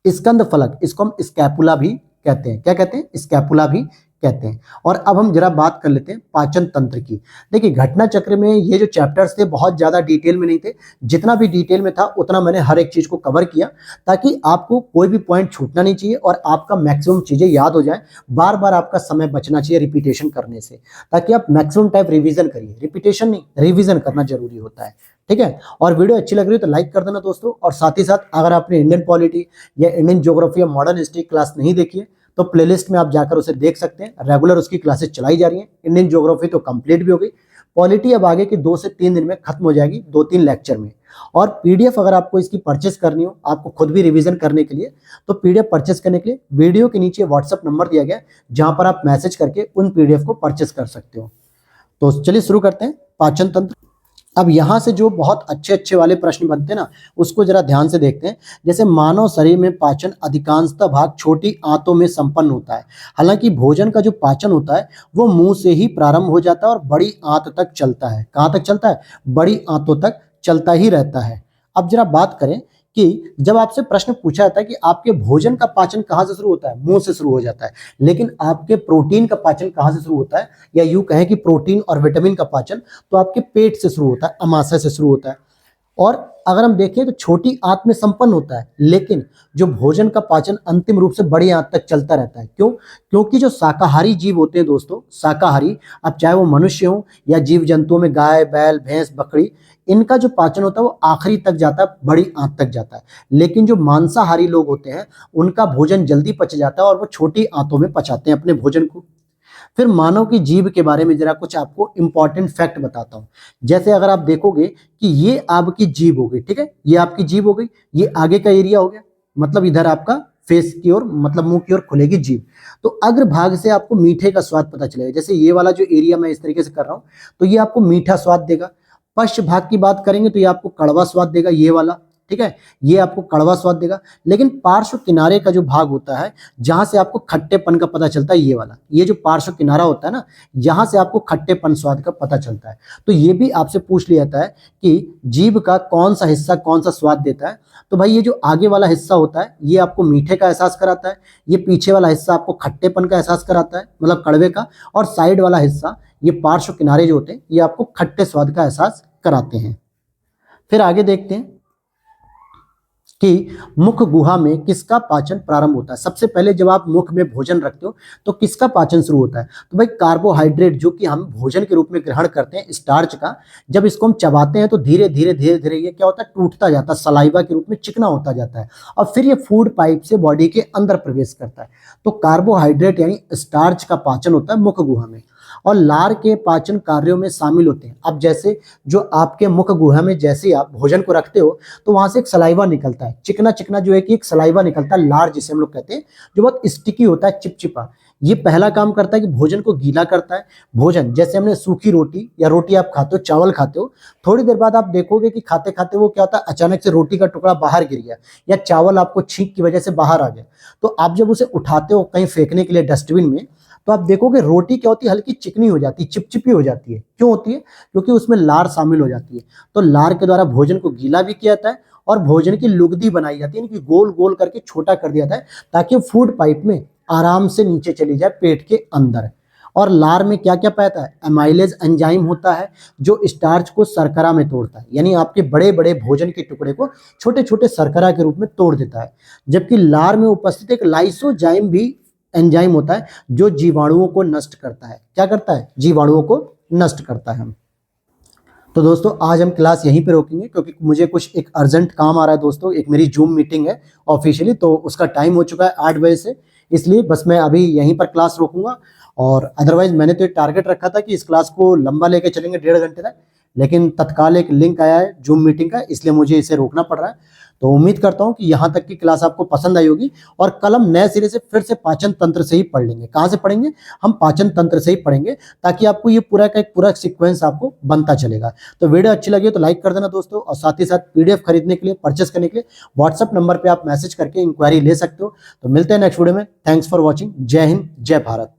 स्कंद फलक, इसको हम स्कैपुला भी कहते हैं। क्या कहते हैं? स्कैपुला भी कहते हैं। और अब हम जरा बात कर लेते हैं पाचन तंत्र की। देखिए घटना चक्र में ये जो चैप्टर्स थे बहुत ज्यादा डिटेल में नहीं थे, जितना भी डिटेल में था उतना मैंने हर एक चीज को कवर किया, ताकि आपको कोई भी पॉइंट छूटना नहीं चाहिए और आपका मैक्सिमम चीजें याद हो जाए। बार बार आपका समय बचना चाहिए रिपीटेशन करने से, ताकि आप मैक्सिमम टाइम रिवीजन करिए, रिपीटेशन नहीं रिवीजन करना जरूरी होता है। ठीक है, और वीडियो अच्छी लग रही है तो लाइक कर देना दोस्तों। और साथ ही साथ अगर आपने इंडियन पॉलिटी या इंडियन ज्योग्राफी या मॉडर्न हिस्ट्री क्लास नहीं देखी है तो प्लेलिस्ट में आप जाकर उसे देख सकते हैं। रेगुलर उसकी क्लासेस चलाई जा रही हैं। इंडियन ज्योग्राफी तो कंप्लीट भी हो गई, पॉलिटी अब आगे की 2 से 3 दिन में खत्म हो जाएगी, 2-3 लेक्चर में। और पीडीएफ अगर आपको इसकी परचेस करनी हो, आपको खुद भी रिवीजन करने के लिए, तो पीडीएफ परचेस करने के लिए वीडियो के नीचे व्हाट्सएप नंबर दिया गया है, जहां पर आप मैसेज करके उन पीडीएफ को परचेस कर सकते हो। तो चलिए शुरू करते हैं पाचन तंत्र। अब यहाँ से जो बहुत अच्छे अच्छे वाले प्रश्न बनते हैं ना, उसको जरा ध्यान से देखते हैं। जैसे मानव शरीर में पाचन अधिकांशतः भाग छोटी आंतों में संपन्न होता है। हालांकि भोजन का जो पाचन होता है वो मुंह से ही प्रारंभ हो जाता है और बड़ी आंत तक चलता है। कहाँ तक चलता है? बड़ी आंतों तक चलता ही रहता है। अब जरा बात करें कि जब आपसे प्रश्न पूछा जाता है कि आपके भोजन का पाचन कहाँ से शुरू होता है, मुंह से शुरू हो जाता है, लेकिन आपके प्रोटीन का पाचन कहाँ से शुरू होता है, या यूं कहें कि प्रोटीन और विटामिन का पाचन तो आपके पेट से शुरू होता है, अमाशय से शुरू होता है। और अगर हम देखें तो छोटी आंत में संपन्न होता है, लेकिन जो भोजन का पाचन अंतिम रूप से बड़ी आंत तक चलता रहता है। क्यों? क्योंकि जो शाकाहारी जीव होते हैं दोस्तों, शाकाहारी, अब चाहे वो मनुष्य हो या जीव जंतुओं में गाय, बैल, भैंस, बकरी, इनका जो पाचन होता है वो आखिरी तक जाता है, बड़ी आंत तक जाता है। लेकिन जो मांसाहारी लोग होते हैं उनका भोजन जल्दी पच जाता है और वो छोटी आंतों में पचाते हैं अपने भोजन को। फिर मानव की जीभ के बारे में जरा कुछ आपको इंपॉर्टेंट फैक्ट बताता हूं। जैसे अगर आप देखोगे कि ये आपकी जीभ हो गई, ठीक है, ये आपकी जीभ हो गई, ये आगे का एरिया हो गया, मतलब इधर आपका फेस की ओर, मतलब मुंह की ओर खुलेगी जीभ। तो अग्रभाग से आपको मीठे का स्वाद पता चलेगा। जैसे ये वाला जो एरिया मैं इस तरीके से कर रहा हूं तो ये आपको मीठा स्वाद देगा। पश्च भाग की बात करेंगे तो ये आपको कड़वा स्वाद देगा, ये वाला, ठीक है, ये आपको कड़वा स्वाद देगा। लेकिन पार्श्व किनारे का जो भाग होता है जहां से आपको खट्टेपन का पता चलता है, ये वाला, ये जो पार्श्व किनारा होता है ना, यहां से आपको खट्टेपन स्वाद का पता चलता है। तो ये भी आपसे पूछ लिया जाता है कि जीभ का कौन सा हिस्सा कौन सा स्वाद देता है। तो भाई ये जो आगे वाला हिस्सा होता है ये आपको मीठे का एहसास कराता है, ये पीछे वाला हिस्सा आपको खट्टेपन का एहसास कराता है, मतलब कड़वे का, और साइड वाला हिस्सा, ये पार्श्व किनारे जो होते हैं, ये आपको खट्टे स्वाद का एहसास कराते हैं। फिर आगे देखते हैं कि मुख गुहा में किसका पाचन प्रारंभ होता है। सबसे पहले जब आप मुख में भोजन रखते हो तो किसका पाचन शुरू होता है? तो भाई कार्बोहाइड्रेट, जो कि हम भोजन के रूप में ग्रहण करते हैं, स्टार्च का, जब इसको हम चबाते हैं तो धीरे धीरे धीरे धीरे ये क्या होता है, टूटता जाता है, सलाइवा के रूप में चिकना होता जाता है, और फिर ये फूड पाइप से बॉडी के अंदर प्रवेश करता है। तो कार्बोहाइड्रेट यानी स्टार्च का पाचन होता है मुख गुहा में, और लार के पाचन कार्यों में शामिल होते हैं। अब जैसे जो आपके मुख गुहा में जैसे ही आप भोजन को रखते हो तो वहां से एक सलाइवा निकलता है, चिकना चिकना जो है कि एक सलाइवा निकलता है, लार जिसे हम लोग कहते हैं, जो बहुत स्टिकी होता है, चिपचिपा। ये पहला काम करता है कि भोजन को गीला करता है। भोजन जैसे हमने सूखी रोटी या रोटी आप खाते हो, चावल खाते हो, थोड़ी देर बाद आप देखोगे कि खाते खाते वो क्या होता है, अचानक से रोटी का टुकड़ा बाहर गिर गया या चावल आपको छींक की वजह से बाहर आ गया। तो आप जब उसे उठाते हो कहीं फेंकने के लिए डस्टबिन में, तो आप देखोगे रोटी क्या होती है, हल्की चिकनी हो जाती है, चिपचिपी हो जाती है। क्यों होती है? क्योंकि उसमें लार शामिल हो जाती है। तो लार के द्वारा भोजन को गीला भी किया जाता है और भोजन की लुगदी बनाई जाती है, यानी कि गोल गोल करके छोटा कर दिया जाता है ताकि फूड पाइप में आराम से नीचे चली जाए पेट के अंदर। और लार में क्या क्या पाता है? एमाइलेज एंजाइम होता है जो स्टार्च को शर्करा में तोड़ता है, यानी आपके बड़े बड़े भोजन के टुकड़े को छोटे छोटे शर्करा के रूप में तोड़ देता है। जबकि लार में उपस्थित एक लाइसोजाइम भी एंजाइम होता है जो जीवाणुओं को नष्ट करता है। क्या करता है? जीवाणुओं को नष्ट करता है। तो दोस्तों आज हम क्लास यहीं पे रोकेंगे क्योंकि मुझे कुछ एक अर्जेंट काम आ रहा है दोस्तों। एक मेरी जूम मीटिंग है ऑफिशियली, तो उसका टाइम हो चुका है 8 बजे से, इसलिए बस मैं अभी यहीं पर क्लास रोकूंगा। और अदरवाइज मैंने तो एक टारगेट रखा था कि इस क्लास को लंबा लेके चलेंगे 1.5 घंटे तक, लेकिन तत्काल एक लिंक आया है जूम मीटिंग का, इसलिए मुझे इसे रोकना पड़ रहा है। तो उम्मीद करता हूं कि यहाँ तक की क्लास आपको पसंद आई होगी और कल हम नए सिरे से फिर से पाचन तंत्र से ही पढ़ लेंगे। कहाँ से पढ़ेंगे? हम पाचन तंत्र से ही पढ़ेंगे, ताकि आपको ये पूरा का एक पूरा सीक्वेंस आपको बनता चलेगा। तो वीडियो अच्छी लगी तो लाइक कर देना दोस्तों, और साथ ही साथ पीडीएफ खरीदने के लिए, परचेस करने के लिए व्हाट्सएप नंबर पर आप मैसेज करके इंक्वायरी ले सकते हो। तो मिलते हैं नेक्स्ट वीडियो में। Thanks for watching. जय हिंद, जय भारत।